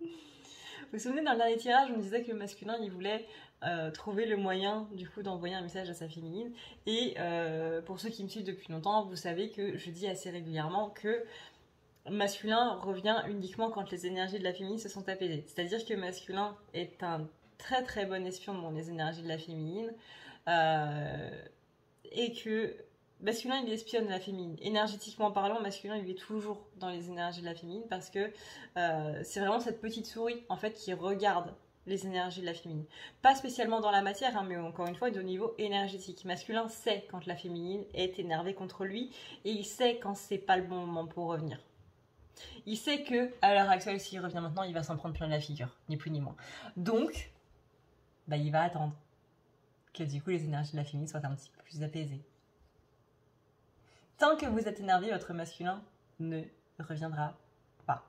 Vous vous souvenez, dans le dernier tirage, je me disais que le masculin, il voulait trouver le moyen, du coup, d'envoyer un message à sa féminine. Et pour ceux qui me suivent depuis longtemps, vous savez que je dis assez régulièrement que masculin revient uniquement quand les énergies de la féminine se sont apaisées. C'est-à-dire que masculin est un très très bon espion dans les énergies de la féminine et que masculin il espionne la féminine. Énergétiquement parlant, masculin il est toujours dans les énergies de la féminine parce que c'est vraiment cette petite souris en fait qui regarde les énergies de la féminine. Pas spécialement dans la matière, hein, mais encore une fois, de niveau énergétique. Masculin sait quand la féminine est énervée contre lui et il sait quand c'est pas le bon moment pour revenir. Il sait que, à l'heure actuelle, s'il revient maintenant, il va s'en prendre plein la figure, ni plus ni moins. Donc, bah, il va attendre que du coup les énergies de la féminine soient un petit peu plus apaisées. Tant que vous êtes énervé, votre masculin ne reviendra pas.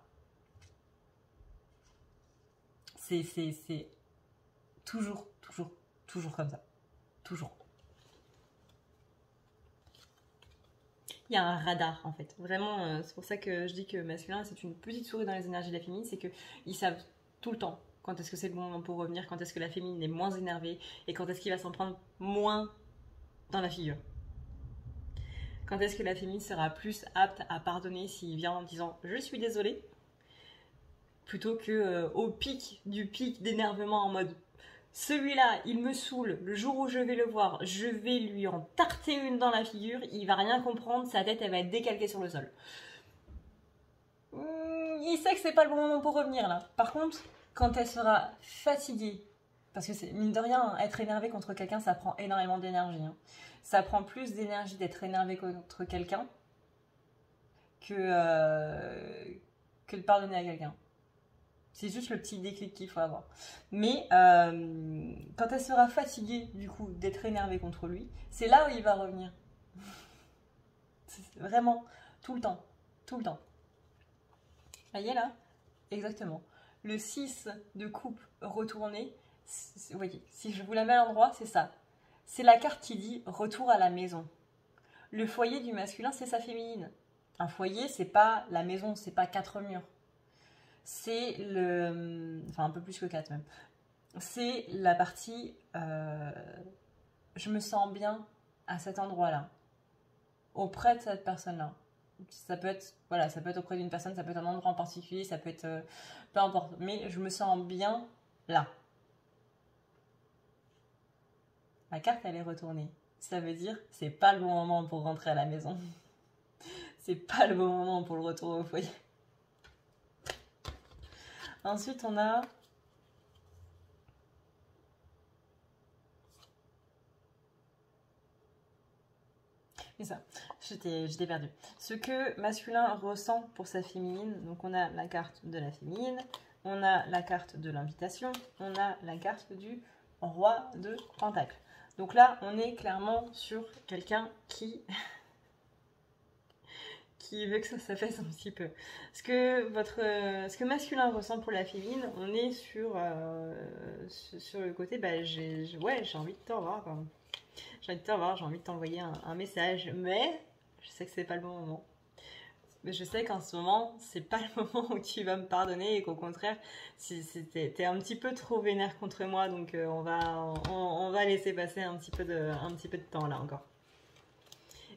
C'est toujours comme ça. Toujours. Il y a un radar en fait. Vraiment, c'est pour ça que je dis que masculin, c'est une petite souris dans les énergies de la féminine, c'est qu'ils savent tout le temps quand est-ce que c'est le bon moment pour revenir, quand est-ce que la féminine est moins énervée et quand est-ce qu'il va s'en prendre moins dans la figure. Quand est-ce que la féminine sera plus apte à pardonner s'il vient en disant « je suis désolée » plutôt que au pic d'énervement en mode « celui-là, il me saoule, le jour où je vais le voir, je vais lui en tarter une dans la figure, il va rien comprendre, sa tête elle va être décalquée sur le sol. » Il sait que c'est pas le bon moment pour revenir là. Par contre, quand elle sera fatiguée, parce que c'est mine de rien, être énervé contre quelqu'un, ça prend énormément d'énergie. Hein. Ça prend plus d'énergie d'être énervé contre quelqu'un que de pardonner à quelqu'un. C'est juste le petit déclic qu'il faut avoir. Mais quand elle sera fatiguée du coup d'être énervée contre lui, c'est là où il va revenir. C'est vraiment tout le temps. Tout le temps. Vous voyez là? Exactement. Le 6 de coupe retourné, vous voyez, si je vous la mets à l'endroit, c'est ça. C'est la carte qui dit retour à la maison. Le foyer du masculin, c'est sa féminine. Un foyer, c'est pas la maison, c'est pas 4 murs. C'est le... Enfin, un peu plus que 4 même. C'est la partie... je me sens bien à cet endroit-là. Auprès de cette personne-là. Ça peut être, voilà, ça peut être auprès d'une personne, ça peut être un endroit en particulier, ça peut être... peu importe. Mais je me sens bien là. La carte, elle est retournée. Ça veut dire, c'est pas le bon moment pour rentrer à la maison. C'est pas le bon moment pour le retour au foyer. Ensuite, on a... C'est ça, j'étais perdue. Ce que masculin ressent pour sa féminine, donc on a la carte de la féminine, on a la carte de l'invitation, on a la carte du roi de Pentacle. Donc là, on est clairement sur quelqu'un qui veut que ça s'affaisse un petit peu. Ce que masculin ressent pour la féminine, on est sur le côté, bah, j'ai envie de te revoir. J'ai envie de te revoir, j'ai envie de t'envoyer un message, mais je sais que c'est pas le bon moment. Mais je sais qu'en ce moment, c'est pas le moment où tu vas me pardonner et qu'au contraire, t'es un petit peu trop vénère contre moi, donc on va laisser passer un petit peu de temps là encore.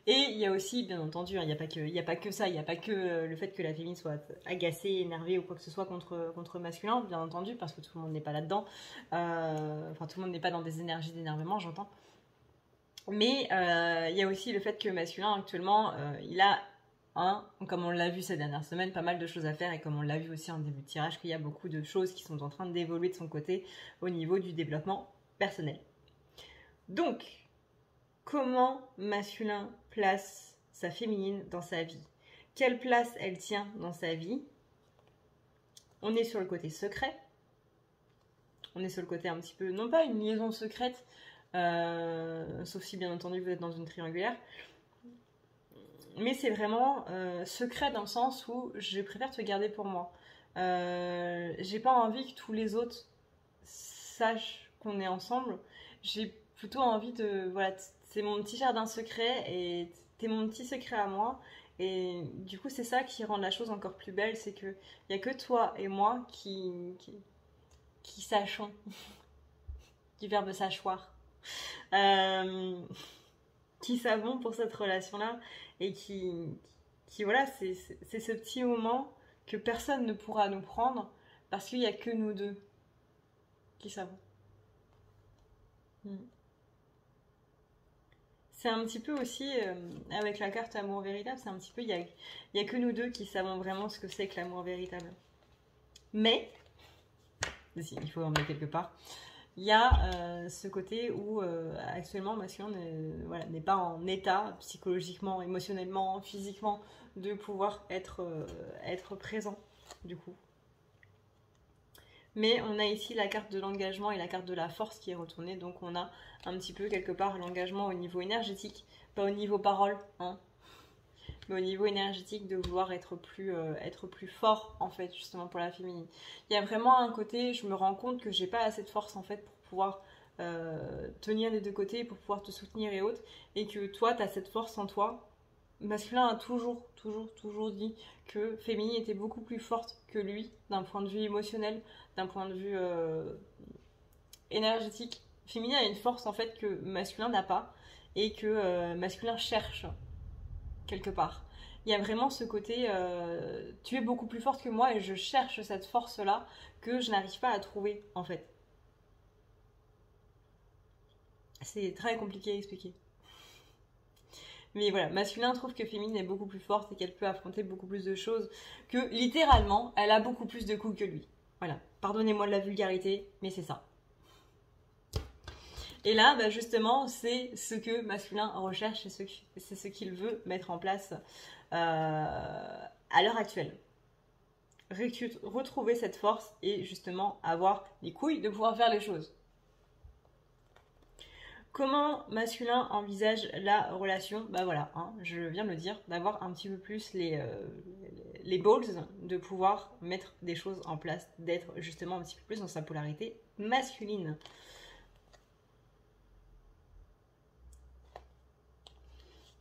Et il y a aussi, bien entendu, il n'y a pas que ça, il n'y a pas que le fait que la féminine soit agacée, énervée ou quoi que ce soit contre masculin, bien entendu, parce que tout le monde n'est pas là-dedans. Enfin, tout le monde n'est pas dans des énergies d'énervement, j'entends. Mais il y a aussi le fait que masculin actuellement, il a comme on l'a vu ces dernières semaines, pas mal de choses à faire, et comme on l'a vu aussi en début de tirage, qu'il y a beaucoup de choses qui sont en train d'évoluer de son côté au niveau du développement personnel. Donc, comment masculin place sa féminine dans sa vie? Quelle place elle tient dans sa vie? On est sur le côté secret. On est sur le côté un petit peu, non pas une liaison secrète, sauf si bien entendu vous êtes dans une triangulaire, mais c'est vraiment secret dans le sens où je préfère te garder pour moi. J'ai pas envie que tous les autres sachent qu'on est ensemble. J'ai plutôt envie de... Voilà, c'est mon petit jardin secret et t'es mon petit secret à moi. Et du coup, c'est ça qui rend la chose encore plus belle, c'est qu'il n'y a que toi et moi qui sachons, du verbe sachoir, qui savons pour cette relation-là et qui voilà, c'est ce petit moment que personne ne pourra nous prendre parce qu'il n'y a que nous deux qui savons. C'est un petit peu aussi, avec la carte amour véritable, c'est un petit peu, il y a que nous deux qui savons vraiment ce que c'est que l'amour véritable. Mais, il faut en mettre quelque part, il y a ce côté où actuellement masculin n'est pas en état psychologiquement, émotionnellement, physiquement de pouvoir être présent du coup. Mais on a ici la carte de l'engagement et la carte de la force qui est retournée, donc on a un petit peu quelque part l'engagement au niveau énergétique, pas au niveau parole, hein, mais au niveau énergétique de vouloir être plus fort en fait justement pour la féminine. Il y a vraiment un côté, je me rends compte que j'ai pas assez de force en fait pour pouvoir tenir des deux côtés, pour pouvoir te soutenir et autres, et que toi tu as cette force en toi. Masculin a toujours dit que féminine était beaucoup plus forte que lui d'un point de vue émotionnel, d'un point de vue énergétique. Féminin a une force en fait que masculin n'a pas et que masculin cherche quelque part. Il y a vraiment ce côté tu es beaucoup plus forte que moi et je cherche cette force là que je n'arrive pas à trouver en fait. C'est très compliqué à expliquer. Mais voilà, masculin trouve que féminine est beaucoup plus forte et qu'elle peut affronter beaucoup plus de choses, que littéralement, elle a beaucoup plus de coups que lui. Voilà, pardonnez-moi de la vulgarité, mais c'est ça. Et là, bah justement, c'est ce que masculin recherche, c'est ce qu'il veut mettre en place à l'heure actuelle. Retrouver cette force et justement avoir les couilles de pouvoir faire les choses. Comment masculin envisage la relation? Bah voilà, hein, je viens de le dire, d'avoir un petit peu plus les balls, de pouvoir mettre des choses en place, d'être justement un petit peu plus dans sa polarité masculine.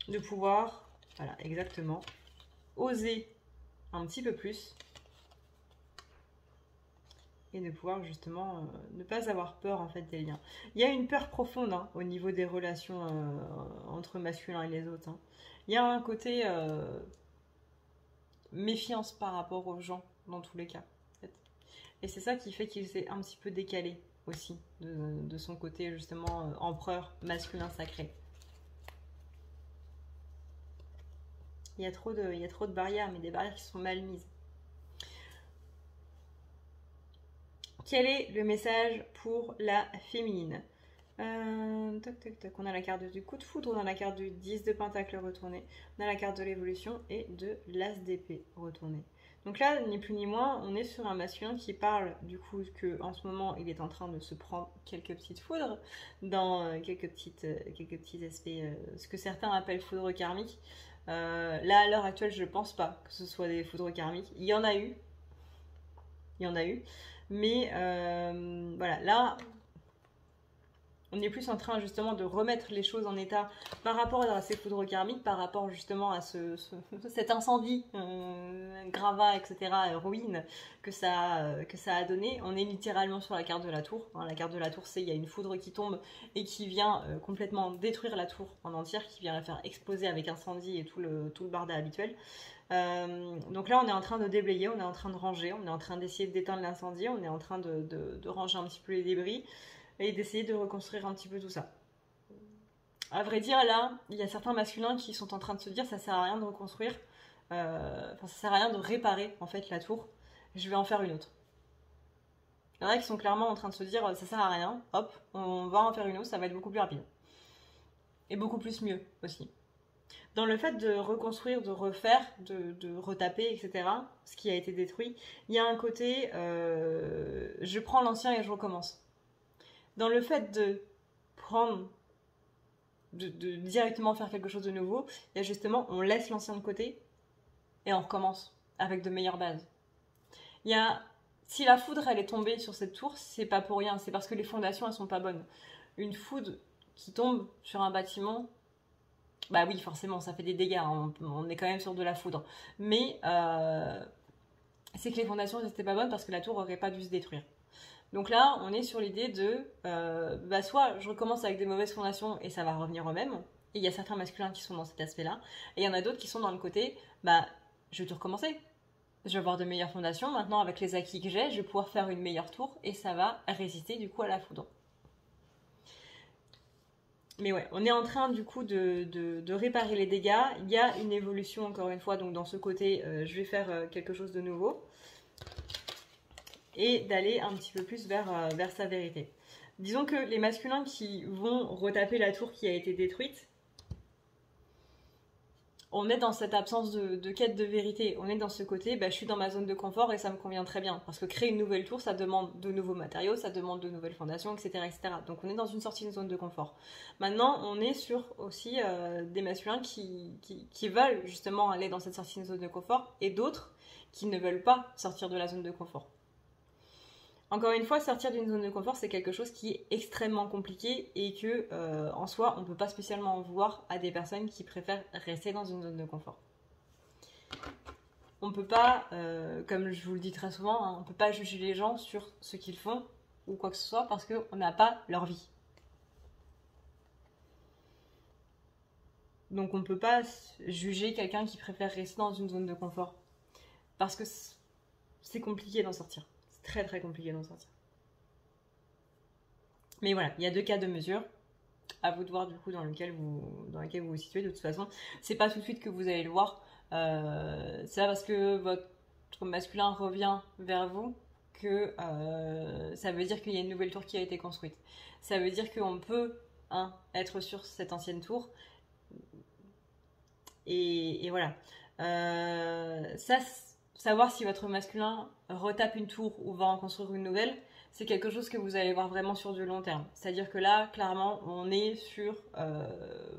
De pouvoir, voilà, exactement, oser un petit peu plus et de pouvoir justement ne pas avoir peur en fait des liens. Il y a une peur profonde hein, au niveau des relations entre masculins et les autres. Hein. Il y a un côté méfiance par rapport aux gens dans tous les cas. En fait. Et c'est ça qui fait qu'il s'est un petit peu décalé aussi de son côté justement empereur masculin sacré. Il y a trop de barrières, mais des barrières qui sont mal mises. Quel est le message pour la féminine? Toc, toc, toc. On a la carte du coup de foudre, on a la carte du 10 de pentacle retourné, on a la carte de l'évolution et de l'as d'épée retourné. Donc là, ni plus ni moins, on est sur un masculin qui parle du coup que en ce moment, il est en train de se prendre quelques petites foudres dans quelques petits aspects, ce que certains appellent foudre karmique. Là, à l'heure actuelle, je pense pas que ce soit des foudres karmiques. Il y en a eu. Mais voilà, là, on est plus en train justement de remettre les choses en état par rapport à ces foudres karmiques, par rapport justement à cet incendie, gravat, etc., ruine que ça a donné. On est littéralement sur la carte de la tour. Hein, la carte de la tour, c'est il y a une foudre qui tombe et qui vient complètement détruire la tour en entière, qui vient la faire exploser avec incendie et tout le barda habituel. Donc là on est en train de déblayer, on est en train de ranger, on est en train d'essayer d'éteindre l'incendie, on est en train de ranger un petit peu les débris et d'essayer de reconstruire un petit peu tout ça. À vrai dire, là, il y a certains masculins qui sont en train de se dire ça sert à rien de reconstruire, ça sert à rien de réparer en fait la tour, je vais en faire une autre. Il y en a qui sont clairement en train de se dire ça sert à rien, hop, on va en faire une autre, ça va être beaucoup plus rapide. Et beaucoup plus mieux aussi. Dans le fait de reconstruire, de refaire, de retaper, etc., ce qui a été détruit, il y a un côté je prends l'ancien et je recommence. Dans le fait de prendre, de directement faire quelque chose de nouveau, il y a justement on laisse l'ancien de côté et on recommence avec de meilleures bases. Il y a, si la foudre elle est tombée sur cette tour, c'est pas pour rien, c'est parce que les fondations elles sont pas bonnes. Une foudre qui tombe sur un bâtiment, bah oui, forcément, ça fait des dégâts, on est quand même sur de la foudre. Mais c'est que les fondations n'étaient pas bonnes parce que la tour aurait pas dû se détruire. Donc là, on est sur l'idée de soit je recommence avec des mauvaises fondations et ça va revenir au même. Et il y a certains masculins qui sont dans cet aspect-là. Et il y en a d'autres qui sont dans le côté, je vais tout recommencer. Je vais avoir de meilleures fondations. Maintenant, avec les acquis que j'ai, je vais pouvoir faire une meilleure tour et ça va résister du coup à la foudre. Mais ouais, on est en train du coup de réparer les dégâts. Il y a une évolution encore une fois, donc dans ce côté, je vais faire quelque chose de nouveau. Et d'aller un petit peu plus vers sa vérité. Disons que les masculins qui vont retaper la tour qui a été détruite, on est dans cette absence de quête de vérité. On est dans ce côté, je suis dans ma zone de confort et ça me convient très bien. Parce que créer une nouvelle tour, ça demande de nouveaux matériaux, ça demande de nouvelles fondations, etc. etc. Donc on est dans une sortie de zone de confort. Maintenant, on est sur aussi des masculins qui veulent justement aller dans cette sortie de zone de confort et d'autres qui ne veulent pas sortir de la zone de confort. Encore une fois, sortir d'une zone de confort, c'est quelque chose qui est extrêmement compliqué et que, en soi, on ne peut pas spécialement en vouloir à des personnes qui préfèrent rester dans une zone de confort. On ne peut pas, comme je vous le dis très souvent, on ne peut pas juger les gens sur ce qu'ils font ou quoi que ce soit parce qu'on n'a pas leur vie. Donc on ne peut pas juger quelqu'un qui préfère rester dans une zone de confort parce que c'est compliqué d'en sortir. Très très compliqué d'en sortir. Mais voilà, il y a deux cas de mesure. À vous de voir du coup dans lequel vous vous situez. De toute façon, c'est pas tout de suite que vous allez le voir. C'est pas parce que votre masculin revient vers vous que ça veut dire qu'il y a une nouvelle tour qui a été construite. Ça veut dire qu'on peut être sur cette ancienne tour. Et voilà. Savoir si votre masculin retape une tour ou va en construire une nouvelle, c'est quelque chose que vous allez voir vraiment sur du long terme. C'est-à-dire que là, clairement, on est sur...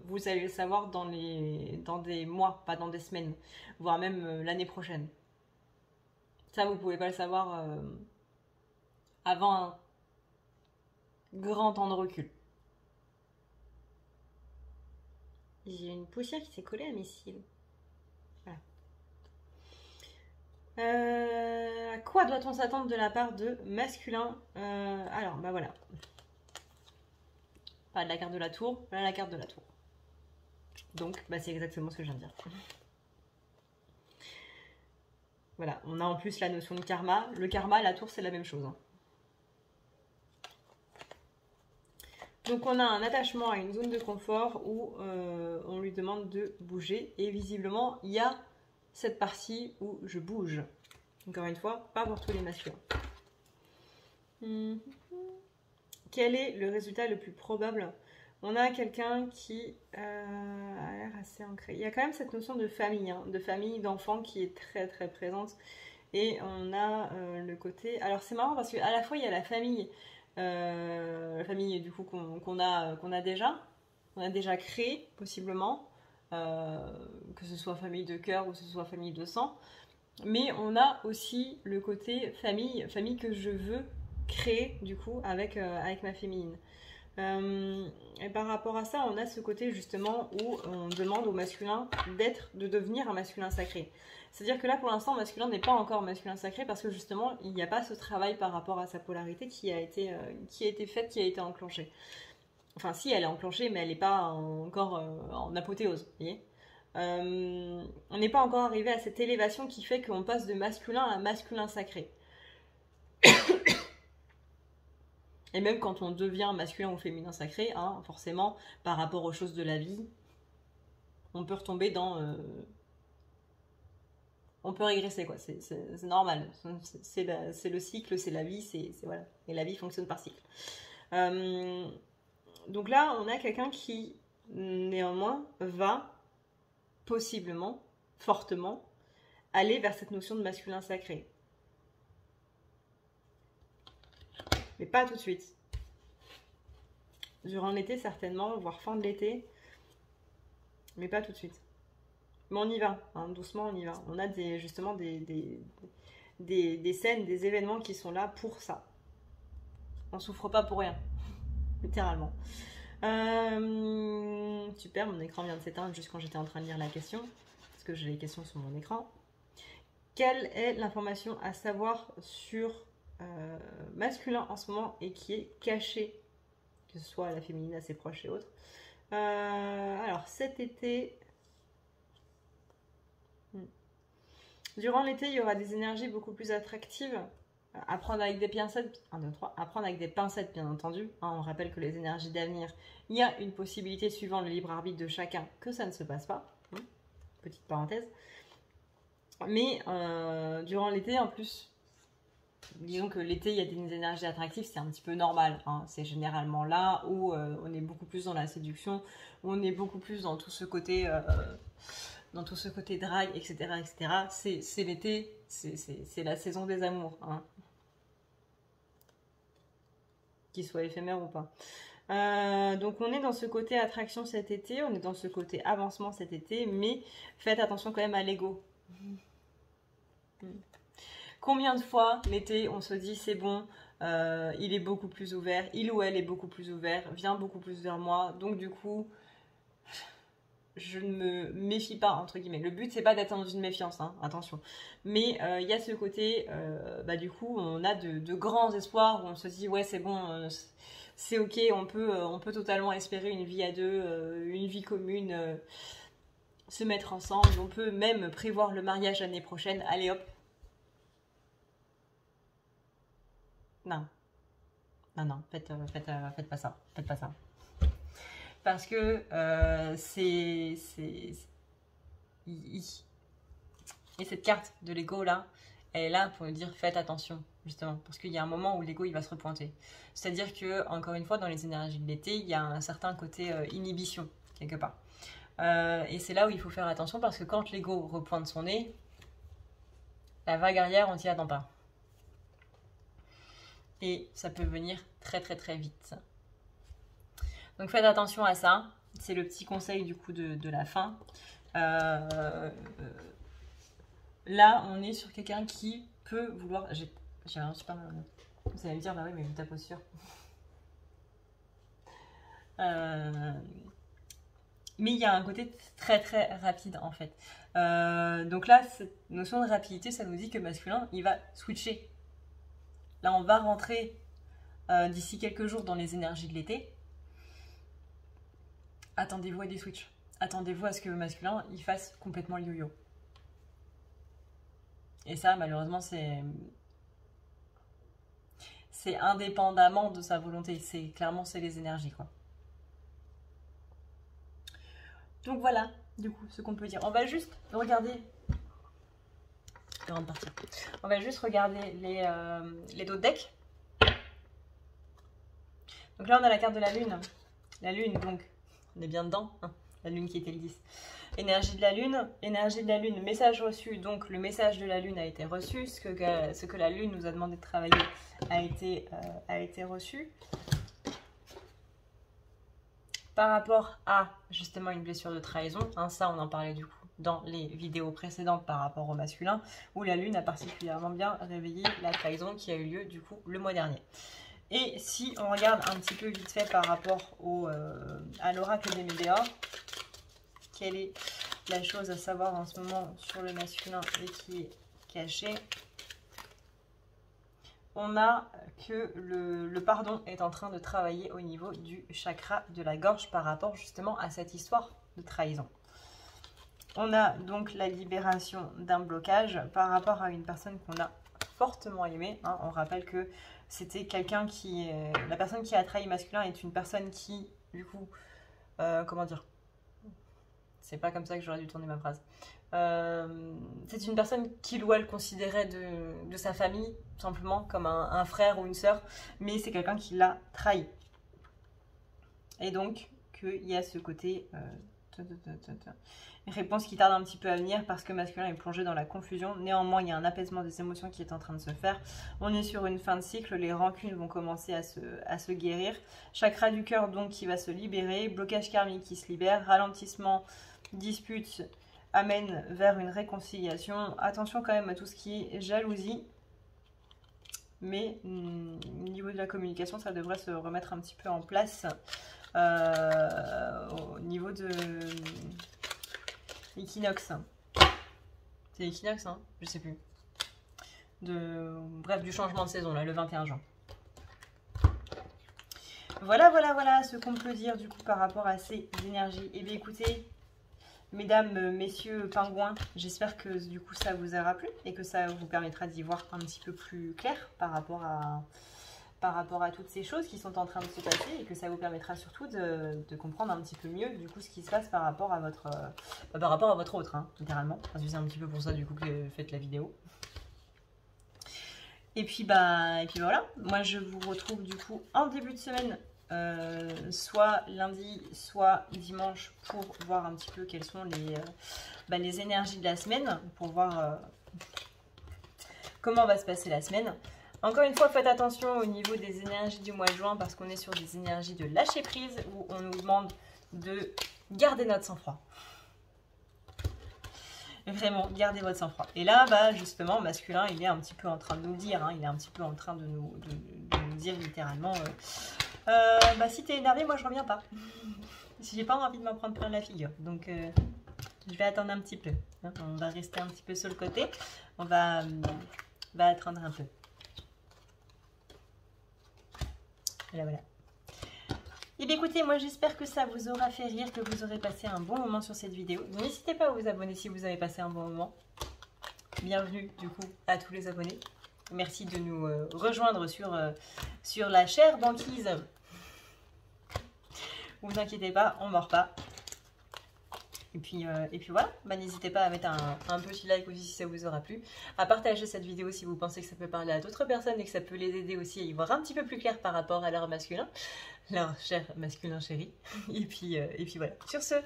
vous allez le savoir dans des mois, pas dans des semaines, voire même l'année prochaine. Ça, vous pouvez pas le savoir avant un grand temps de recul. J'ai une poussière qui s'est collée à mes cils. À quoi doit-on s'attendre de la part de masculin alors, voilà. Pas de la carte de la tour, voilà la carte de la tour. Donc, c'est exactement ce que je viens de dire. Voilà, on a en plus la notion de karma. Le karma, la tour, c'est la même chose. Donc, on a un attachement à une zone de confort où on lui demande de bouger. Et visiblement, il y a cette partie où je bouge. Encore une fois, pas pour tous les masculins. Quel est le résultat le plus probable? On a quelqu'un qui a l'air assez ancré. Il y a quand même cette notion de famille, d'enfants qui est très très présente. Et on a le côté... Alors c'est marrant parce qu'à la fois il y a la famille du coup qu'on a déjà créée possiblement. Que ce soit famille de cœur ou que ce soit famille de sang, mais on a aussi le côté famille que je veux créer du coup avec ma féminine. Et par rapport à ça, on a ce côté justement où on demande au masculin de devenir un masculin sacré. C'est-à-dire que là, pour l'instant, masculin n'est pas encore masculin sacré parce que justement, il n'y a pas ce travail par rapport à sa polarité qui a été faite, qui a été enclenchée. Enfin, si, elle est enclenchée, mais elle n'est pas encore en apothéose, vous voyez. On n'est pas encore arrivé à cette élévation qui fait qu'on passe de masculin à masculin sacré. Et même quand on devient masculin ou féminin sacré, hein, forcément, par rapport aux choses de la vie, on peut retomber dans... on peut régresser, quoi. C'est normal. C'est le cycle, c'est la vie, voilà. Et la vie fonctionne par cycle. Donc là, on a quelqu'un qui, néanmoins, va possiblement, fortement, aller vers cette notion de masculin sacré. Mais pas tout de suite. Durant l'été, certainement, voire fin de l'été, mais pas tout de suite. Mais on y va, hein, doucement on y va. On a justement des scènes, des événements qui sont là pour ça. On souffre pas pour rien, littéralement. Super, mon écran vient de s'éteindre juste quand j'étais en train de lire la question, parce que j'ai les questions sur mon écran. Quelle est l'information à savoir sur masculin en ce moment et qui est cachée, que ce soit à la féminine, à ses proches et autres. Alors cet été, durant l'été, il y aura des énergies beaucoup plus attractives. À prendre avec des pincettes, 1, 2, 3, à prendre avec des pincettes bien entendu. Hein, on rappelle que les énergies d'avenir, il y a une possibilité suivant le libre arbitre de chacun que ça ne se passe pas. Petite parenthèse. Mais durant l'été, en plus, disons que l'été, il y a des énergies attractives, c'est un petit peu normal. Hein. C'est généralement là où on est beaucoup plus dans la séduction, où on est beaucoup plus dans tout ce côté... drague, etc. etc. C'est l'été, c'est la saison des amours. Hein. Qu'il soit éphémère ou pas. Donc on est dans ce côté attraction cet été, on est dans ce côté avancement cet été, mais faites attention quand même à l'ego. Combien de fois l'été on se dit c'est bon, il est beaucoup plus ouvert, il ou elle est beaucoup plus ouvert, vient beaucoup plus vers moi, donc du coup... je ne me méfie pas, entre guillemets. Le but, c'est pas d'être dans une méfiance, hein, attention. Mais il y a ce côté, du coup, on a de grands espoirs où on se dit, ouais, c'est bon, c'est ok, on peut totalement espérer une vie à deux, une vie commune, se mettre ensemble. On peut même prévoir le mariage l'année prochaine. Allez, hop. Non. Non, faites pas ça. Faites pas ça. Parce que et cette carte de l'ego là, elle est là pour nous dire faites attention, justement, parce qu'il y a un moment où l'ego il va se repointer. C'est-à-dire que, encore une fois, dans les énergies de l'été, il y a un certain côté inhibition, quelque part. Et c'est là où il faut faire attention, parce que quand l'ego repointe son nez, la vague arrière, on t'y attend pas. Et ça peut venir très très très vite. Donc faites attention à ça, c'est le petit conseil du coup de la fin. Là, on est sur quelqu'un qui peut vouloir... J'ai un super mal. Vous allez me dire, bah oui, mais ta posture. Mais il y a un côté très très rapide en fait. Donc là, cette notion de rapidité, ça nous dit que masculin, il va switcher. Là, on va rentrer d'ici quelques jours dans les énergies de l'été. Attendez-vous à des switches. Attendez-vous à ce que le masculin, il fasse complètement le yo-yo. Et ça, malheureusement, c'est indépendamment de sa volonté. Clairement, c'est les énergies, quoi. Donc voilà, du coup, ce qu'on peut dire. On va juste regarder... Avant de partir. On va juste regarder les dos de deck. Donc là, on a la carte de la lune. La lune, donc... On est bien dedans, hein, la lune qui était le 10. Énergie de la lune, message reçu. Donc le message de la lune a été reçu. Ce que la lune nous a demandé de travailler a été reçu. Par rapport à justement une blessure de trahison, hein, ça on en parlait du coup dans les vidéos précédentes par rapport au masculin, où la lune a particulièrement bien réveillé la trahison qui a eu lieu du coup le mois dernier. Et si on regarde un petit peu vite fait par rapport à l'oracle des Médéas, quelle est la chose à savoir en ce moment sur le masculin et qui est cachée? On a que le pardon est en train de travailler au niveau du chakra de la gorge par rapport justement à cette histoire de trahison. On a donc la libération d'un blocage par rapport à une personne qu'on a fortement aimée. Hein. On rappelle que c'était quelqu'un qui... la personne qui a trahi masculin est une personne qui, du coup... comment dire? C'est pas comme ça que j'aurais dû tourner ma phrase. C'est une personne qu'il ou elle considérait de sa famille, tout simplement, comme un frère ou une sœur, mais c'est quelqu'un qui l'a trahi. Et donc, qu'il y a ce côté... réponse qui tarde un petit peu à venir parce que masculin est plongé dans la confusion. Néanmoins, il y a un apaisement des émotions qui est en train de se faire. On est sur une fin de cycle, les rancunes vont commencer à se guérir. Chakra du cœur donc qui va se libérer, blocage karmique qui se libère, ralentissement, dispute amène vers une réconciliation. Attention quand même à tout ce qui est jalousie. Mais au niveau de la communication, ça devrait se remettre un petit peu en place. Au niveau de l'équinoxe. C'est l'équinoxe, hein? Je sais plus. Bref, du changement de saison, là, le 21 juin. Voilà ce qu'on peut dire du coup par rapport à ces énergies. Et bien écoutez, mesdames, messieurs, pingouins, j'espère que du coup ça vous aura plu et que ça vous permettra d'y voir un petit peu plus clair par rapport à toutes ces choses qui sont en train de se passer et que ça vous permettra surtout de comprendre un petit peu mieux du coup ce qui se passe par rapport à votre autre, hein, littéralement. Parce que c'est un petit peu pour ça du coup que faites la vidéo. Et puis voilà, moi je vous retrouve du coup en début de semaine, soit lundi, soit dimanche, pour voir un petit peu quelles sont les énergies de la semaine, pour voir comment va se passer la semaine. Encore une fois, faites attention au niveau des énergies du mois de juin parce qu'on est sur des énergies de lâcher prise où on nous demande de garder notre sang-froid. Vraiment, gardez votre sang-froid. Et là, justement, masculin, il est un petit peu en train de nous le dire. Hein, il est un petit peu en train de nous dire littéralement si t'es énervé, moi je reviens pas. Si j'ai pas envie de m'en prendre plein la figure. Donc, je vais attendre un petit peu. Hein, on va rester un petit peu sur le côté. On va attendre un peu. Voilà. Et bien écoutez, moi j'espère que ça vous aura fait rire, que vous aurez passé un bon moment sur cette vidéo. N'hésitez pas à vous abonner si vous avez passé un bon moment. Bienvenue du coup à tous les abonnés. Merci de nous rejoindre sur la chère banquise. Vous inquiétez pas, on ne mord pas. Et puis voilà, n'hésitez pas à mettre un petit like aussi si ça vous aura plu, à partager cette vidéo si vous pensez que ça peut parler à d'autres personnes et que ça peut les aider aussi à y voir un petit peu plus clair par rapport à leur masculin, leur cher masculin chéri. Et puis voilà, sur ce,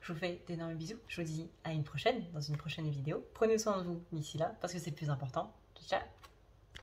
je vous fais d'énormes bisous, je vous dis à une prochaine, dans une prochaine vidéo. Prenez soin de vous d'ici là, parce que c'est le plus important. Ciao, ciao.